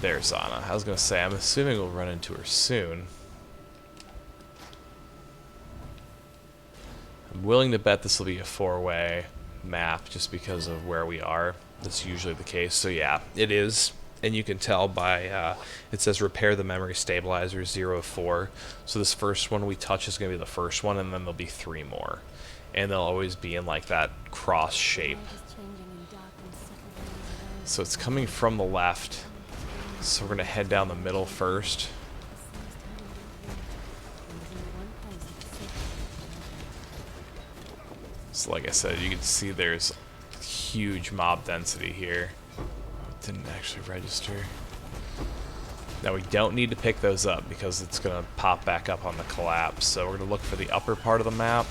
Speaker 1: There's Zana. I was going to say, I'm assuming we'll run into her soon. I'm willing to bet this will be a 4-way map just because of where we are. That's usually the case. So yeah, it is. And you can tell by, it says repair the memory stabilizer 0 of 4. So this first one we touch is going to be the first one, and then there'll be 3 more. And they'll always be in like that cross shape. So it's coming from the left. So we're going to head down the middle first. So like I said, you can see there's huge mob density here. It didn't actually register. Now we don't need to pick those up because it's going to pop back up on the collapse. So we're going to look for the upper part of the map.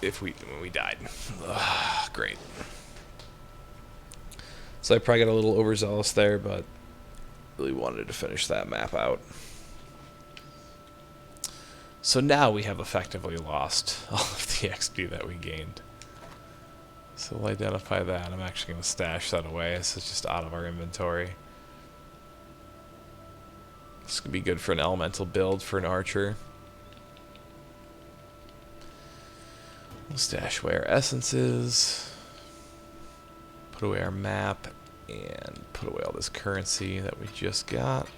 Speaker 1: When we died. Ugh, great. So I probably got a little overzealous there, but really wanted to finish that map out. So now we have effectively lost all of the XP that we gained. So we'll identify that. I'm actually going to stash that away. This is just out of our inventory. This could be good for an elemental build for an archer. We'll stash away our essences. Put away our map. And put away all this currency that we just got.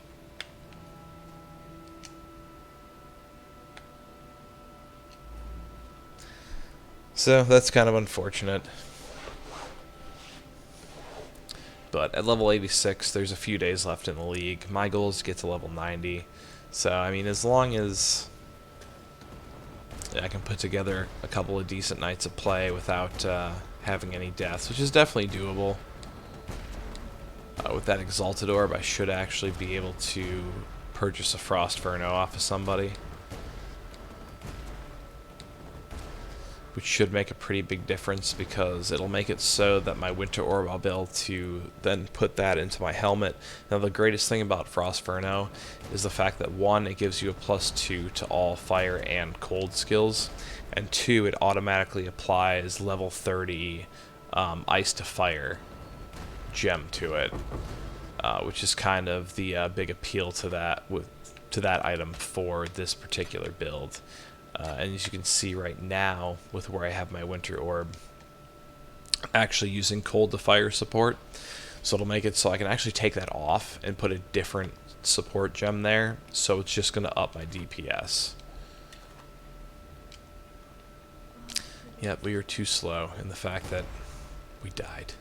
Speaker 1: So that's kind of unfortunate. But at level 86, there's a few days left in the league. My goal is to get to level 90. So, I mean, as long as I can put together a couple of decent nights of play without having any deaths, which is definitely doable. With that Exalted Orb, I should actually be able to purchase a Frost Verno off of somebody, which should make a pretty big difference because it'll make it so that my Winter Orb, I'll be able to then put that into my helmet. Now, the greatest thing about Frost Verno is the fact that 1, it gives you a +2 to all fire and cold skills, and 2, it automatically applies level 30 Ice to Fire gem to it, which is kind of the big appeal to that item for this particular build. And as you can see right now, with where I have my Winter Orb, I'm actually using Cold to Fire support, so it'll make it so I can actually take that off and put a different support gem there, so it's just going to up my DPS. Yep, we were too slow in the fact that we died.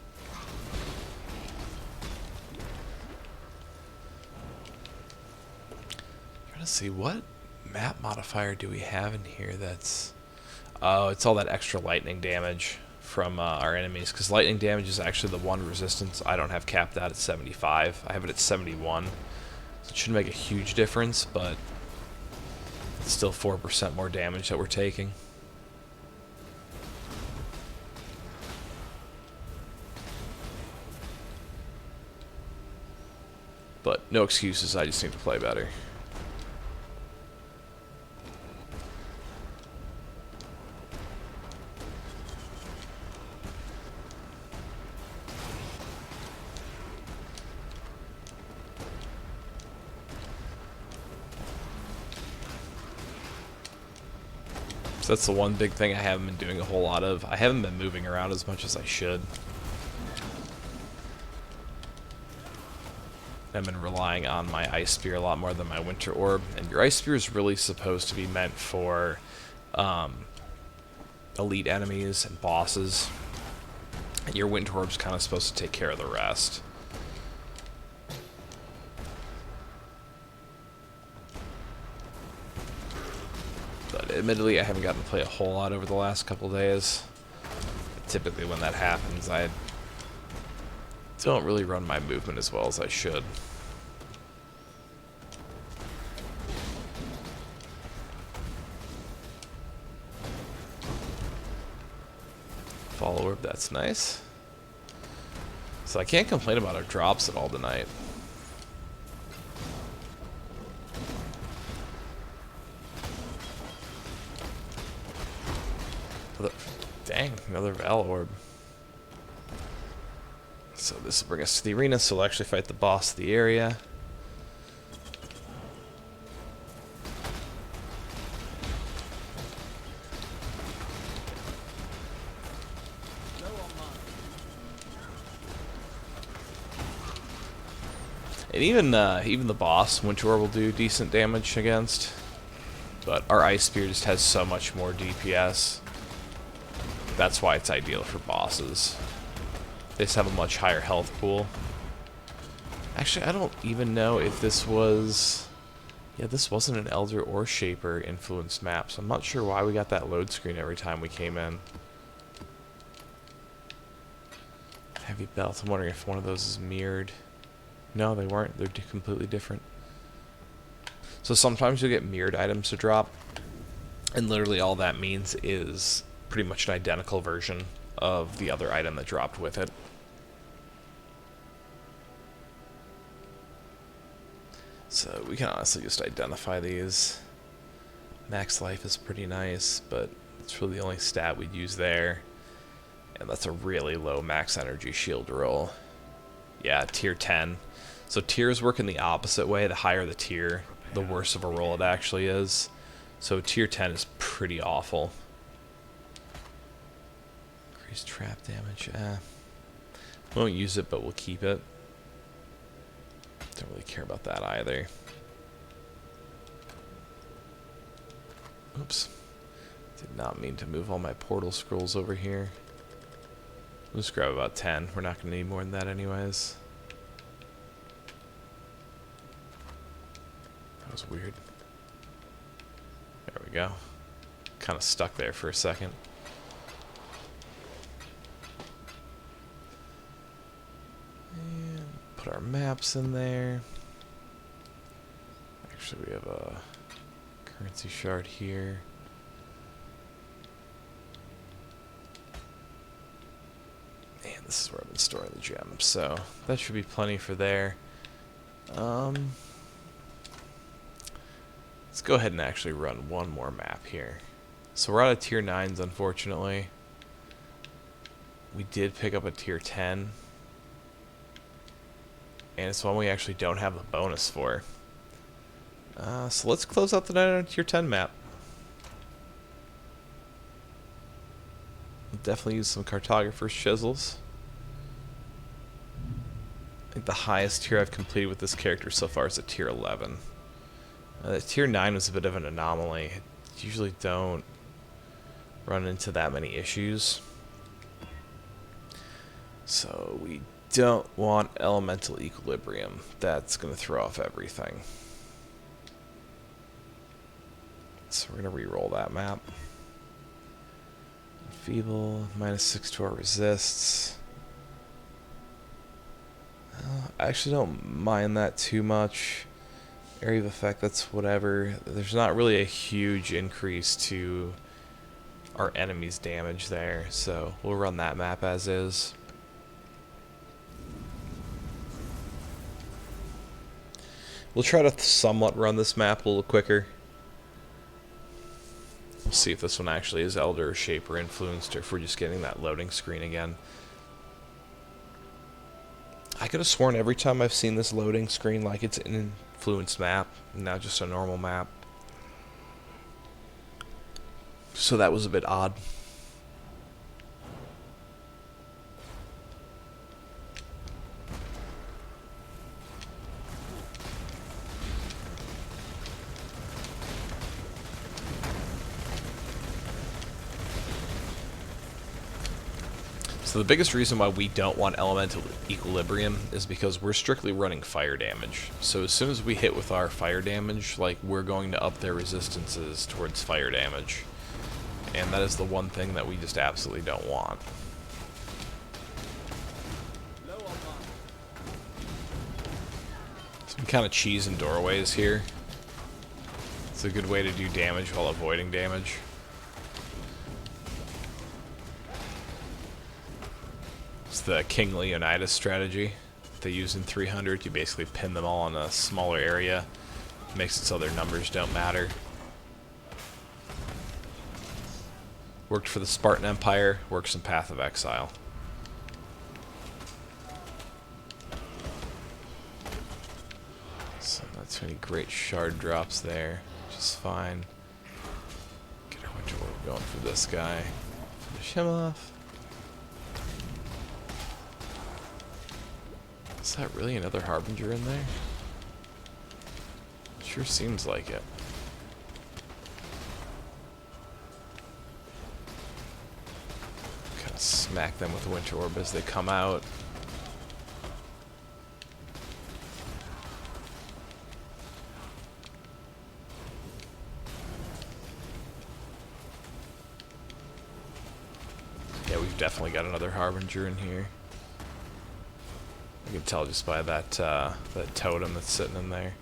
Speaker 1: Trying to see what map modifier do we have in here that's... Oh, it's all that extra lightning damage from our enemies, because lightning damage is actually the one resistance I don't have capped out at 75. I have it at 71. So it shouldn't make a huge difference, but it's still 4% more damage that we're taking. But no excuses, I just need to play better. So that's the one big thing I haven't been doing a whole lot of. I haven't been moving around as much as I should. I've been relying on my Ice Spear a lot more than my Winter Orb. And your Ice Spear is really supposed to be meant for elite enemies and bosses. And your Winter Orb's kind of supposed to take care of the rest. But admittedly, I haven't gotten to play a whole lot over the last couple days. Typically when that happens, I don't really run my movement as well as I should. Follow Orb, that's nice. So I can't complain about our drops at all tonight. Dang, another Val Orb. So this will bring us to the arena, so we'll actually fight the boss of the area. And even the boss, Winter Orb will do decent damage against. But our Ice Spear just has so much more DPS. That's why it's ideal for bosses. They just have a much higher health pool. Actually, I don't even know if this was... Yeah, this wasn't an Elder or Shaper influenced map, so I'm not sure why we got that load screen every time we came in. Heavy Belt, I'm wondering if one of those is mirrored. No, they weren't. They're completely different. So sometimes you'll get mirrored items to drop, and literally all that means is pretty much an identical version of the other item that dropped with it. So we can honestly just identify these. Max life is pretty nice, but it's really the only stat we'd use there. And that's a really low max energy shield roll. Yeah, tier 10. So tiers work in the opposite way. The higher the tier, the worse of a roll it actually is. So tier 10 is pretty awful. Increased trap damage. Won't use it, but we'll keep it. Don't really care about that either. Oops. Did not mean to move all my portal scrolls over here. We'll just grab about 10. We're not going to need more than that anyways. That was weird. There we go. Kind of stuck there for a second. And put our maps in there. Actually, we have a currency shard here. And this is where I've been storing the gems, so that should be plenty for there. Let's go ahead and actually run one more map here. So we're out of tier 9s, unfortunately. We did pick up a tier 10. And it's one we actually don't have the bonus for. So let's close out the night on a tier 10 map. We'll definitely use some cartographer's chisels. I think the highest tier I've completed with this character so far is a tier 11. Tier 9 was a bit of an anomaly. I usually don't run into that many issues. So we don't want elemental equilibrium. That's going to throw off everything. So we're going to re-roll that map. Feeble, -6 to our resists. I actually don't mind that too much. Area of effect, that's whatever. There's not really a huge increase to our enemy's damage there, so we'll run that map as is. We'll try to somewhat run this map a little quicker. We'll see if this one actually is Elder, Shaper influenced, or if we're just getting that loading screen again. I could have sworn every time I've seen this loading screen like it's an influenced map, not just a normal map. So that was a bit odd. So the biggest reason why we don't want elemental equilibrium is because we're strictly running fire damage. So as soon as we hit with our fire damage, like, we're going to up their resistances towards fire damage. And that is the one thing that we just absolutely don't want. So we kind of cheese in doorways here. It's a good way to do damage while avoiding damage. It's the King Leonidas strategy they use in 300. You basically pin them all in a smaller area. Makes it so their numbers don't matter. Worked for the Spartan Empire, works in Path of Exile. So not too many great shard drops there, which is fine. Get our winter orb going for this guy. Finish him off. Is that really another Harbinger in there? Sure seems like it. Kind of smack them with the Winter Orb as they come out. Yeah, we've definitely got another Harbinger in here. You can tell just by that that totem that's sitting in there.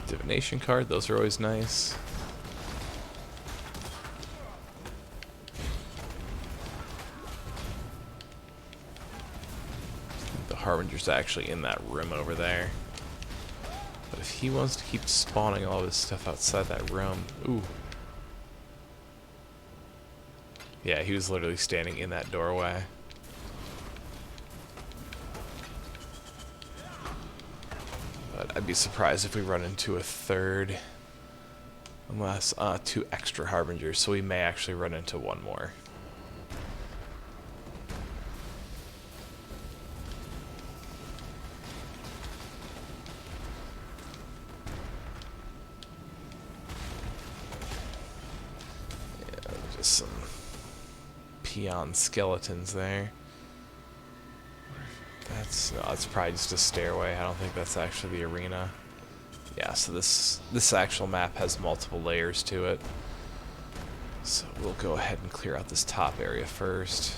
Speaker 1: Divination card, those are always nice. Harbinger's actually in that room over there. But if he wants to keep spawning all this stuff outside that room... Ooh. Yeah, he was literally standing in that doorway. But I'd be surprised if we run into a third. Unless, 2 extra Harbingers, so we may actually run into one more. Yeah, just some peon skeletons there. That's probably just a stairway. I don't think that's actually the arena. Yeah, so this actual map has multiple layers to it. So we'll go ahead and clear out this top area first.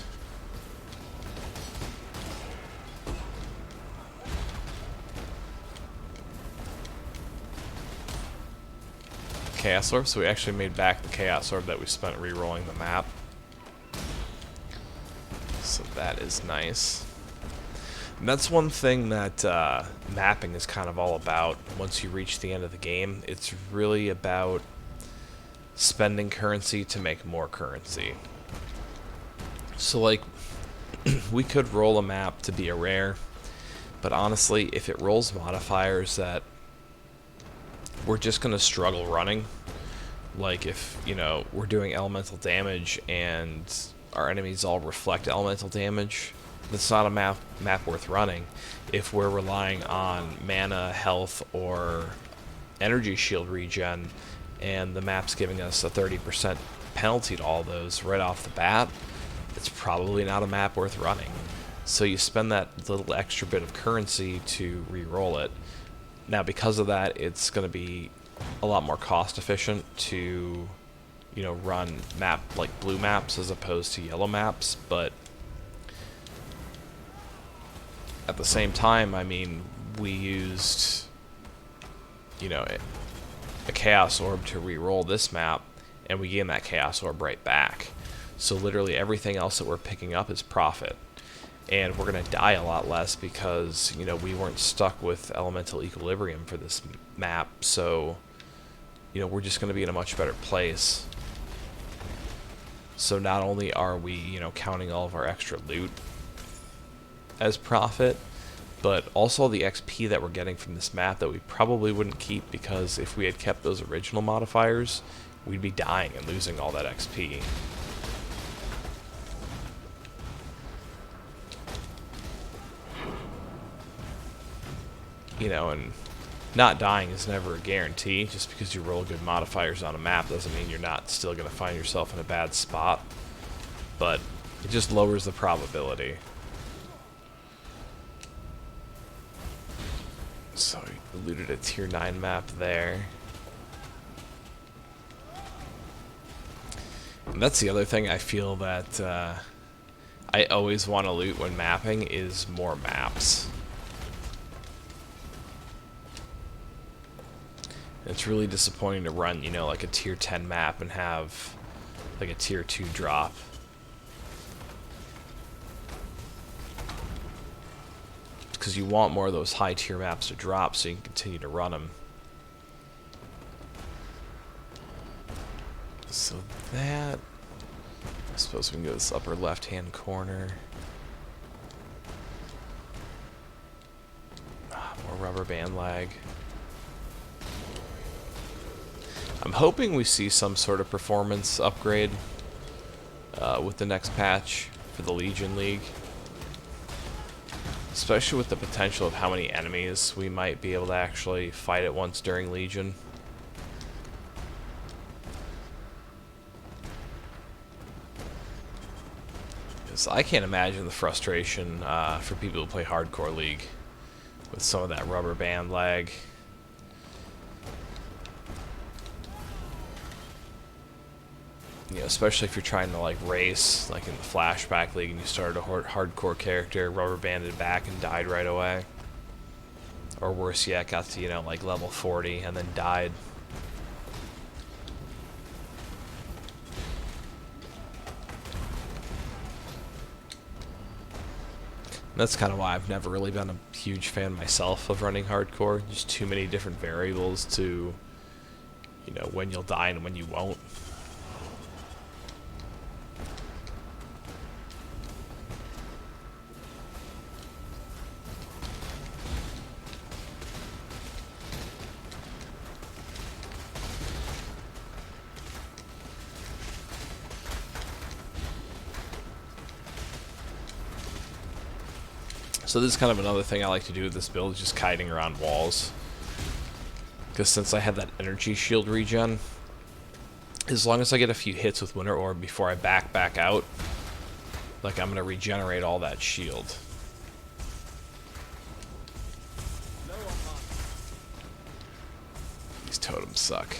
Speaker 1: Chaos Orb, so we actually made back the Chaos Orb that we spent re-rolling the map. So that is nice. And that's one thing that mapping is kind of all about. Once you reach the end of the game, it's really about spending currency to make more currency. So like, we could roll a map to be a rare, but honestly, if it rolls modifiers that we're just going to struggle running, like if, you know, we're doing elemental damage and our enemies all reflect elemental damage, that's not a map worth running. If we're relying on mana, health, or energy shield regen, and the map's giving us a 30% penalty to all those right off the bat, it's probably not a map worth running. So you spend that little extra bit of currency to re-roll it. Now because of that, it's going to be a lot more cost efficient to, you know, run like blue maps as opposed to yellow maps, but at the same time, I mean, we used, you know, a Chaos Orb to re-roll this map, and we gain that Chaos Orb right back. So literally everything else that we're picking up is profit. And we're going to die a lot less because, you know, we weren't stuck with elemental equilibrium for this map, so, you know, we're just going to be in a much better place. So not only are we, you know, counting all of our extra loot as profit, but also the XP that we're getting from this map that we probably wouldn't keep, because if we had kept those original modifiers, we'd be dying and losing all that XP. You know, and not dying is never a guarantee. Just because you roll good modifiers on a map doesn't mean you're not still going to find yourself in a bad spot, but it just lowers the probability. So we looted a tier 9 map there. And that's the other thing I feel that I always want to loot when mapping is more maps. It's really disappointing to run, you know, like a tier 10 map and have like a tier 2 drop. Because you want more of those high tier maps to drop so you can continue to run them. So that, I suppose we can go to this upper left hand corner. More rubber band lag. I'm hoping we see some sort of performance upgrade with the next patch for the Legion League. Especially with the potential of how many enemies we might be able to actually fight at once during Legion. Because I can't imagine the frustration for people who play Hardcore League with some of that rubber band lag. You know, especially if you're trying to like race, like in the Flashback League, and you started a hardcore character, rubber banded back and died right away. Or worse yet, got to, you know, like level 40 and then died. That's kind of why I've never really been a huge fan myself of running hardcore. Just too many different variables to, you know, when you'll die and when you won't. So this is kind of another thing I like to do with this build, is just kiting around walls. Because since I have that energy shield regen, as long as I get a few hits with Winter Orb before I back out, like, I'm going to regenerate all that shield. These totems suck.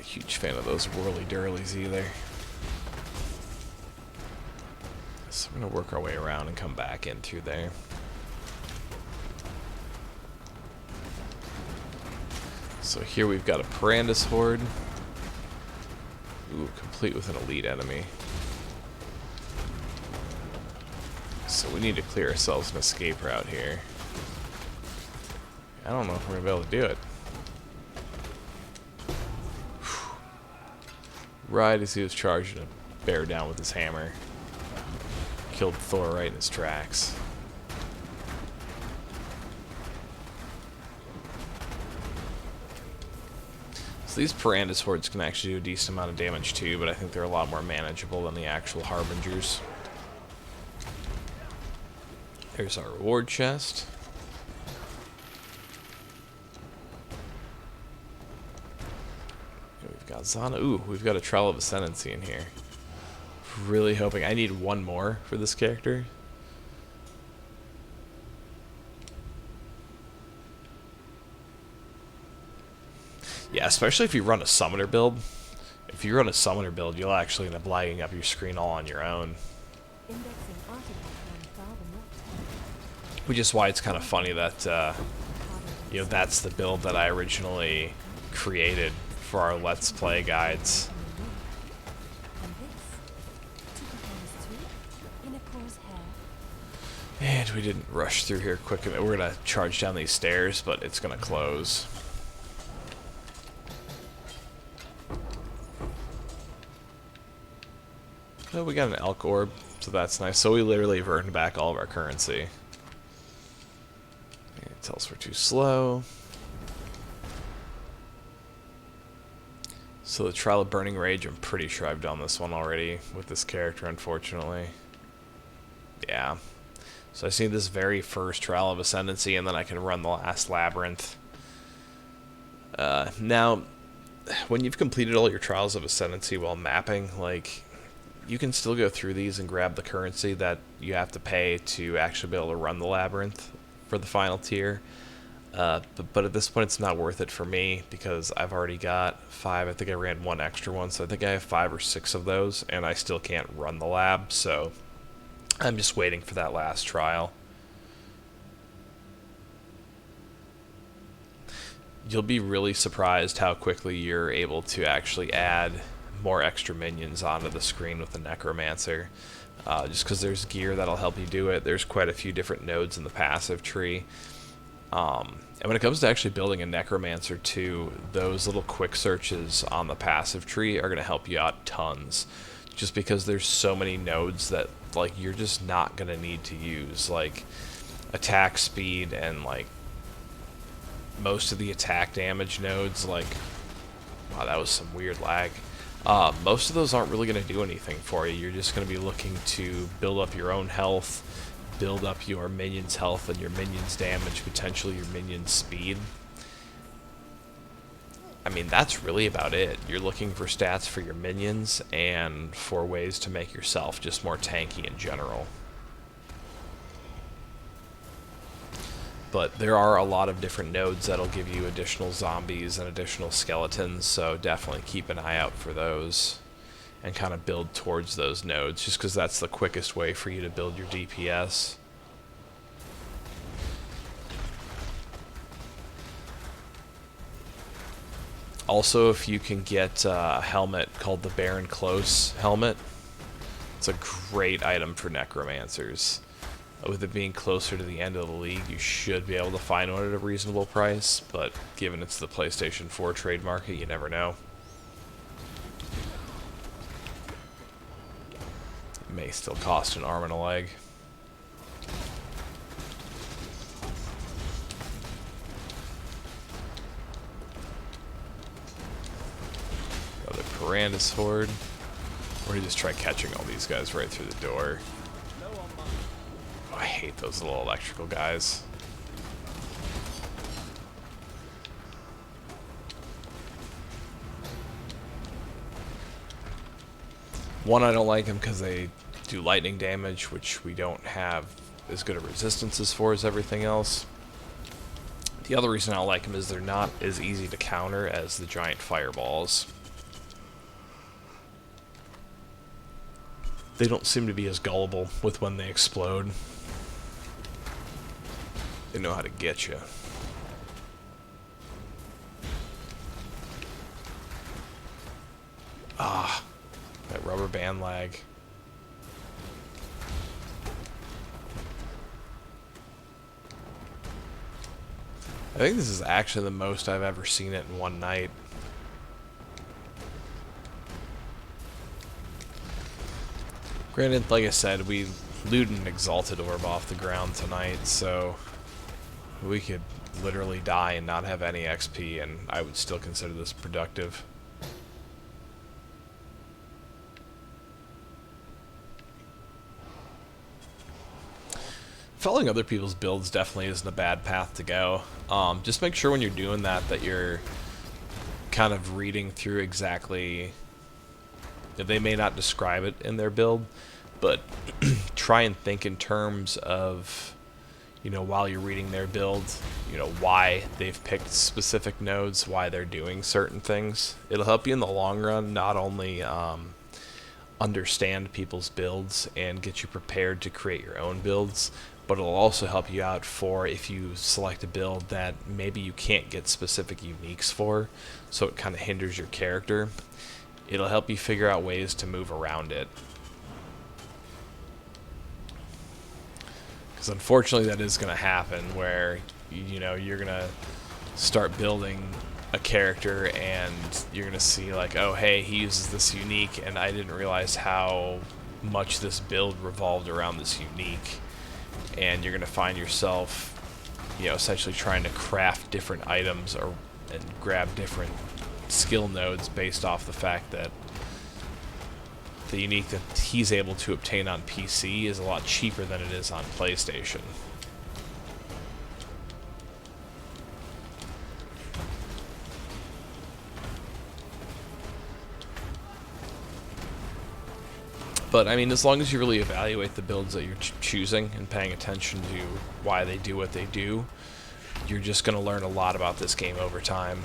Speaker 1: Huge fan of those whirly-dirlies either. So we're going to work our way around and come back in through there. So here we've got a Parandus Horde. Ooh, complete with an elite enemy. So we need to clear ourselves an escape route here. I don't know if we're going to be able to do it. Right as he was charging to bear down with his hammer. Killed Thor right in his tracks. So these Parandus Hordes can actually do a decent amount of damage too, but I think they're a lot more manageable than the actual Harbingers. There's our reward chest. We've got Zana. Ooh, we've got a Trial of Ascendancy in here. Really hoping. I need one more for this character. Yeah, especially if you run a summoner build. If you run a summoner build, you'll actually end up lighting up your screen all on your own. Which is why it's kind of funny that, you know, that's the build that I originally created for our Let's Play guides. And we didn't rush through here quick enough. We're going to charge down these stairs, but it's going to close. Oh, we got an Elk Orb, so that's nice. So we literally have earned back all of our currency. It tells us we're too slow. So the Trial of Burning Rage, I'm pretty sure I've done this one already with this character, unfortunately. Yeah. So I see this very first Trial of Ascendancy, and then I can run the last Labyrinth. Now, when you've completed all your Trials of Ascendancy while mapping, like, you can still go through these and grab the currency that you have to pay to actually be able to run the Labyrinth for the final tier. But at this point, it's not worth it for me because I've already got 5. I think I ran one extra one, so I think I have 5 or 6 of those, and I still can't run the lab, so I'm just waiting for that last trial. You'll be really surprised how quickly you're able to actually add more extra minions onto the screen with the Necromancer. Just because there's gear that'll help you do it. There's quite a few different nodes in the passive tree. And when it comes to actually building a Necromancer too, those little quick searches on the passive tree are going to help you out tons. Just because there's so many nodes that, like, you're just not going to need to use. Like, attack speed and, like, most of the attack damage nodes, like, wow, that was some weird lag. Most of those aren't really going to do anything for you. You're just going to be looking to build up your own health, build up your minions' health and your minions' damage, potentially your minions' speed. I mean, that's really about it. You're looking for stats for your minions and for ways to make yourself just more tanky in general. But there are a lot of different nodes that'll give you additional zombies and additional skeletons, so definitely keep an eye out for those. and kind of build towards those nodes, just because that's the quickest way for you to build your DPS. Also, if you can get a helmet called the Baron Close helmet, it's a great item for necromancers. With it being closer to the end of the league, you should be able to find one at a reasonable price, but given it's the PlayStation 4 trade market, you never know. It may still cost an arm and a leg. Another Pirandus horde. Or you just try catching all these guys right through the door. Oh, I hate those little electrical guys. One, I don't like them because they do lightning damage, which we don't have as good a resistances for as everything else. The other reason I don't like them is they're not as easy to counter as the giant fireballs. They don't seem to be as gullible with when they explode. They know how to get you. Ah, that rubber band lag. I think this is actually the most I've ever seen it in one night. Granted, like I said, we looted an Exalted Orb off the ground tonight, so we could literally die and not have any XP, and I would still consider this productive. Following other people's builds definitely isn't a bad path to go. Just make sure when you're doing that you're kind of reading through exactly. They may not describe it in their build, but try and think in terms of, you know, while you're reading their build, you know, why they've picked specific nodes, why they're doing certain things. It'll help you in the long run not only understand people's builds and get you prepared to create your own builds, but it'll also help you out for if you select a build that maybe you can't get specific uniques for, so it kind of hinders your character. It'll help you figure out ways to move around it. Because unfortunately that is going to happen where, you know, you're going to start building a character and you're going to see like, oh hey, he uses this unique and I didn't realize how much this build revolved around this unique. And you're going to find yourself, you know, essentially trying to craft different items and grab different skill nodes based off the fact that the unique that he's able to obtain on PC is a lot cheaper than it is on PlayStation. But I mean, as long as you really evaluate the builds that you're choosing and paying attention to why they do what they do, you're just going to learn a lot about this game over time.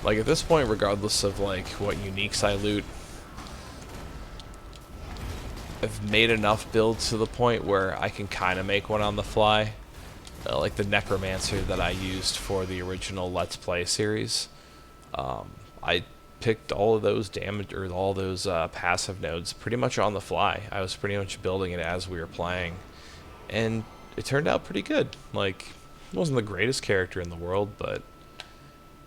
Speaker 1: Like at this point, regardless of like what uniques I loot, I've made enough builds to the point where I can kind of make one on the fly. Like the Necromancer that I used for the original Let's Play series. I picked all of those damage or all those passive nodes pretty much on the fly. I was pretty much building it as we were playing, and it turned out pretty good. Like, it wasn't the greatest character in the world, but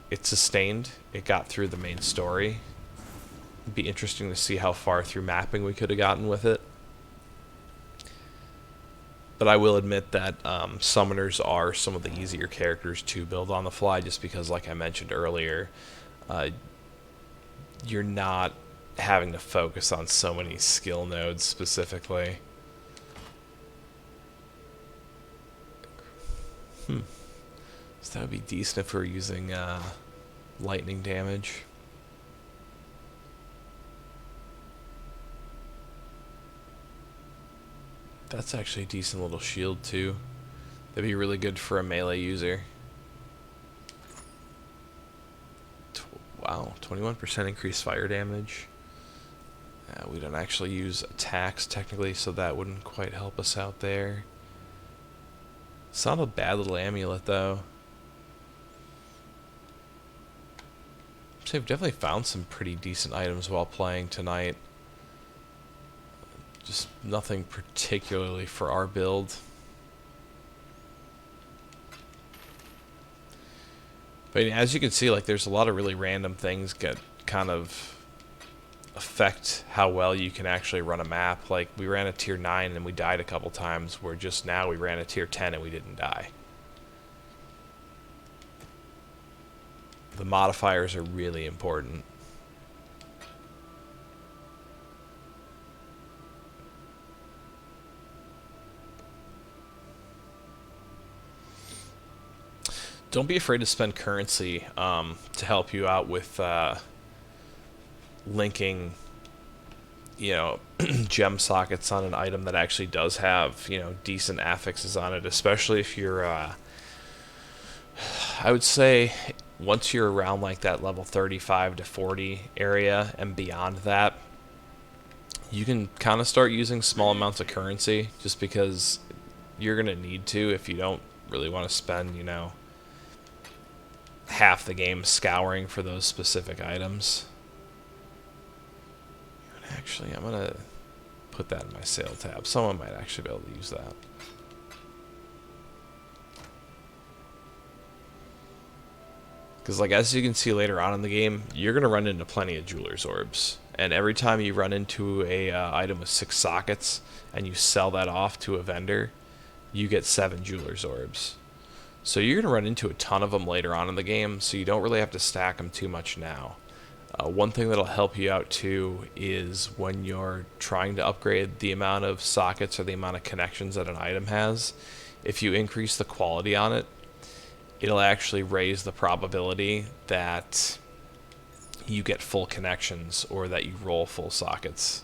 Speaker 1: it sustained. It got through the main story. It'd be interesting to see how far through mapping we could have gotten with it. But I will admit that summoners are some of the easier characters to build on the fly, just because, like I mentioned earlier, you're not having to focus on so many skill nodes specifically. So that would be decent if we're using lightning damage. That's actually a decent little shield too. That'd be really good for a melee user. Wow, 21% increased fire damage. We don't actually use attacks technically, so that wouldn't quite help us out there. It's not a bad little amulet though. So I've definitely found some pretty decent items while playing tonight. Just nothing particularly for our build. But as you can see, like, there's a lot of really random things that kind of affect how well you can actually run a map. Like, we ran a tier 9 and we died a couple times, where just now we ran a tier 10 and we didn't die. The modifiers are really important. Don't be afraid to spend currency to help you out with linking, gem sockets on an item that actually does have, decent affixes on it, especially if you're, I would say, once you're around like that level 35 to 40 area and beyond that, you can kind of start using small amounts of currency, just because you're going to need to if you don't really want to spend, half the game scouring for those specific items. Actually, I'm going to put that in my sale tab. Someone might actually be able to use that. Because, like, as you can see later on in the game, you're going to run into plenty of jeweler's orbs. And every time you run into a item with 6 sockets and you sell that off to a vendor, you get 7 jeweler's orbs. So you're going to run into a ton of them later on in the game, so you don't really have to stack them too much now. One thing that'll help you out too is when you're trying to upgrade the amount of sockets or the amount of connections that an item has, if you increase the quality on it, it'll actually raise the probability that you get full connections or that you roll full sockets.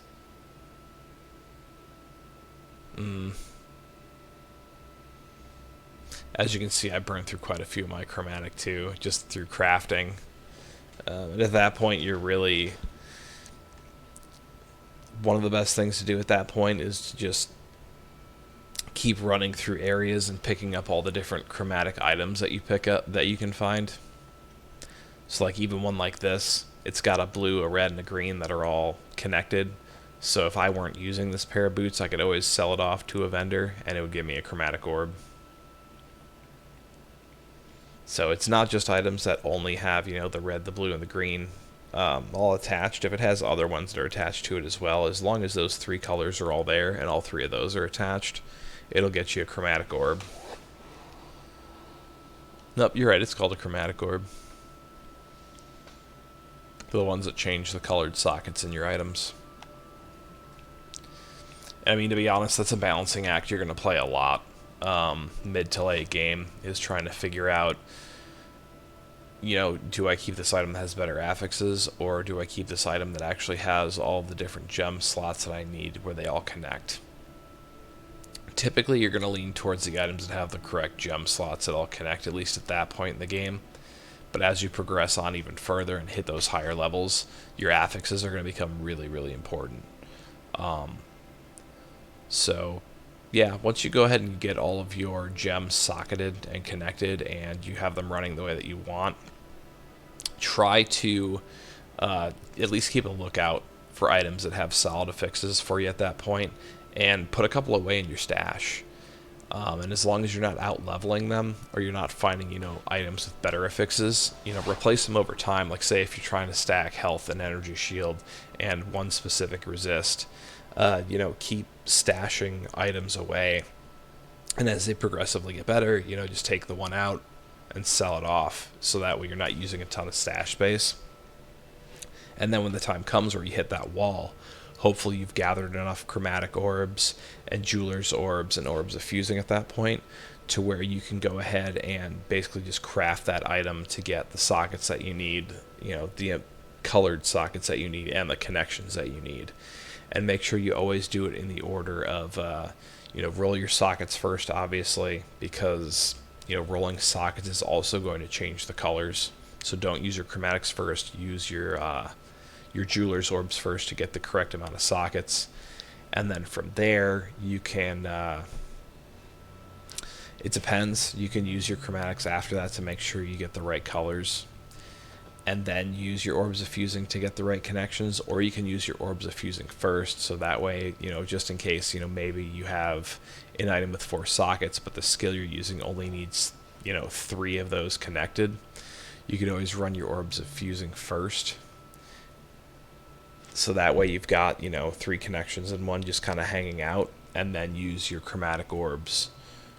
Speaker 1: As you can see, I burned through quite a few of my chromatic too, just through crafting. And at that point, you're really... One of the best things to do at that point is to just keep running through areas and picking up all the different chromatic items that you pick up, that you can find. So like even one like this, it's got a blue, a red, and a green that are all connected. So if I weren't using this pair of boots, I could always sell it off to a vendor and it would give me a chromatic orb. So it's not just items that only have, the red, the blue, and the green all attached. If it has other ones that are attached to it as well, as long as those 3 colors are all there and all 3 of those are attached, it'll get you a chromatic orb. Nope, you're right, it's called a chromatic orb. The ones that change the colored sockets in your items. I mean, to be honest, that's a balancing act you're going to play a lot. Mid to late game is trying to figure out, do I keep this item that has better affixes, or do I keep this item that actually has all the different gem slots that I need where they all connect? Typically, you're going to lean towards the items that have the correct gem slots that all connect, at least at that point in the game. But as you progress on even further and hit those higher levels, your affixes are going to become really, really important. So yeah, once you go ahead and get all of your gems socketed and connected and you have them running the way that you want, try to at least keep a lookout for items that have solid affixes for you at that point, and put a couple away in your stash. And as long as you're not out leveling them, or you're not finding, items with better affixes, replace them over time. Like, say if you're trying to stack health and energy shield and one specific resist, keep stashing items away, and as they progressively get better, just take the one out and sell it off, so that way you're not using a ton of stash space. And then when the time comes where you hit that wall, hopefully you've gathered enough chromatic orbs and jeweler's orbs and orbs of fusing at that point to where you can go ahead and basically just craft that item to get the sockets that you need, the colored sockets that you need and the connections that you need. And make sure you always do it in the order of, roll your sockets first, obviously, because rolling sockets is also going to change the colors. So don't use your chromatics first. Use your jeweler's orbs first to get the correct amount of sockets, and then from there you can. It depends. You can use your chromatics after that to make sure you get the right colors, and then use your orbs of fusing to get the right connections, or you can use your orbs of fusing first, so that way, just in case, maybe you have an item with 4 sockets, but the skill you're using only needs, 3 of those connected. You can always run your orbs of fusing first, so that way you've got, 3 connections and 1 just kind of hanging out, and then use your chromatic orbs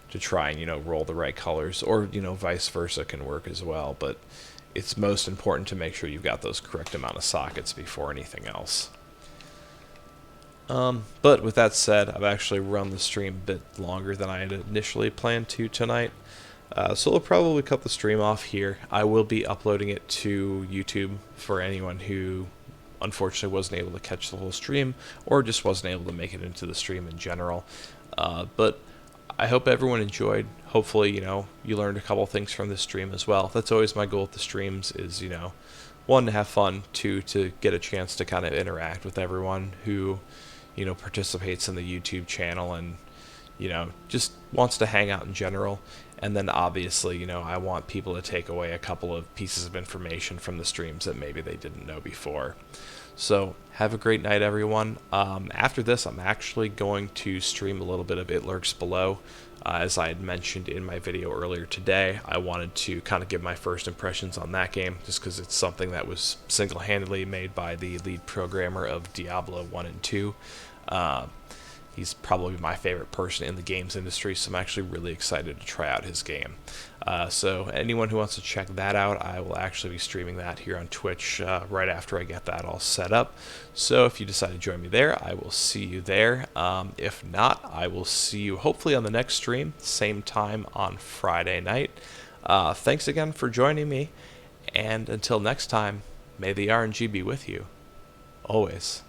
Speaker 1: to try and, roll the right colors, or, vice versa can work as well, but it's most important to make sure you've got those correct amount of sockets before anything else. But with that said, I've actually run the stream a bit longer than I had initially planned to tonight. So I'll probably cut the stream off here. I will be uploading it to YouTube for anyone who unfortunately wasn't able to catch the whole stream, or just wasn't able to make it into the stream in general. But I hope everyone enjoyed. Hopefully, you learned a couple things from this stream as well. That's always my goal with the streams is, 1, to have fun, 2, to get a chance to kind of interact with everyone who, participates in the YouTube channel and, just wants to hang out in general. And then obviously, I want people to take away a couple of pieces of information from the streams that maybe they didn't know before. So have a great night, everyone. After this, I'm actually going to stream a little bit of It Lurks Below. As I had mentioned in my video earlier today, I wanted to kind of give my first impressions on that game, just because it's something that was single-handedly made by the lead programmer of Diablo 1 and 2. He's probably my favorite person in the games industry, so I'm actually really excited to try out his game. So anyone who wants to check that out, I will actually be streaming that here on Twitch right after I get that all set up. So if you decide to join me there, I will see you there. If not, I will see you hopefully on the next stream, same time on Friday night. Thanks again for joining me, and until next time, may the RNG be with you, always.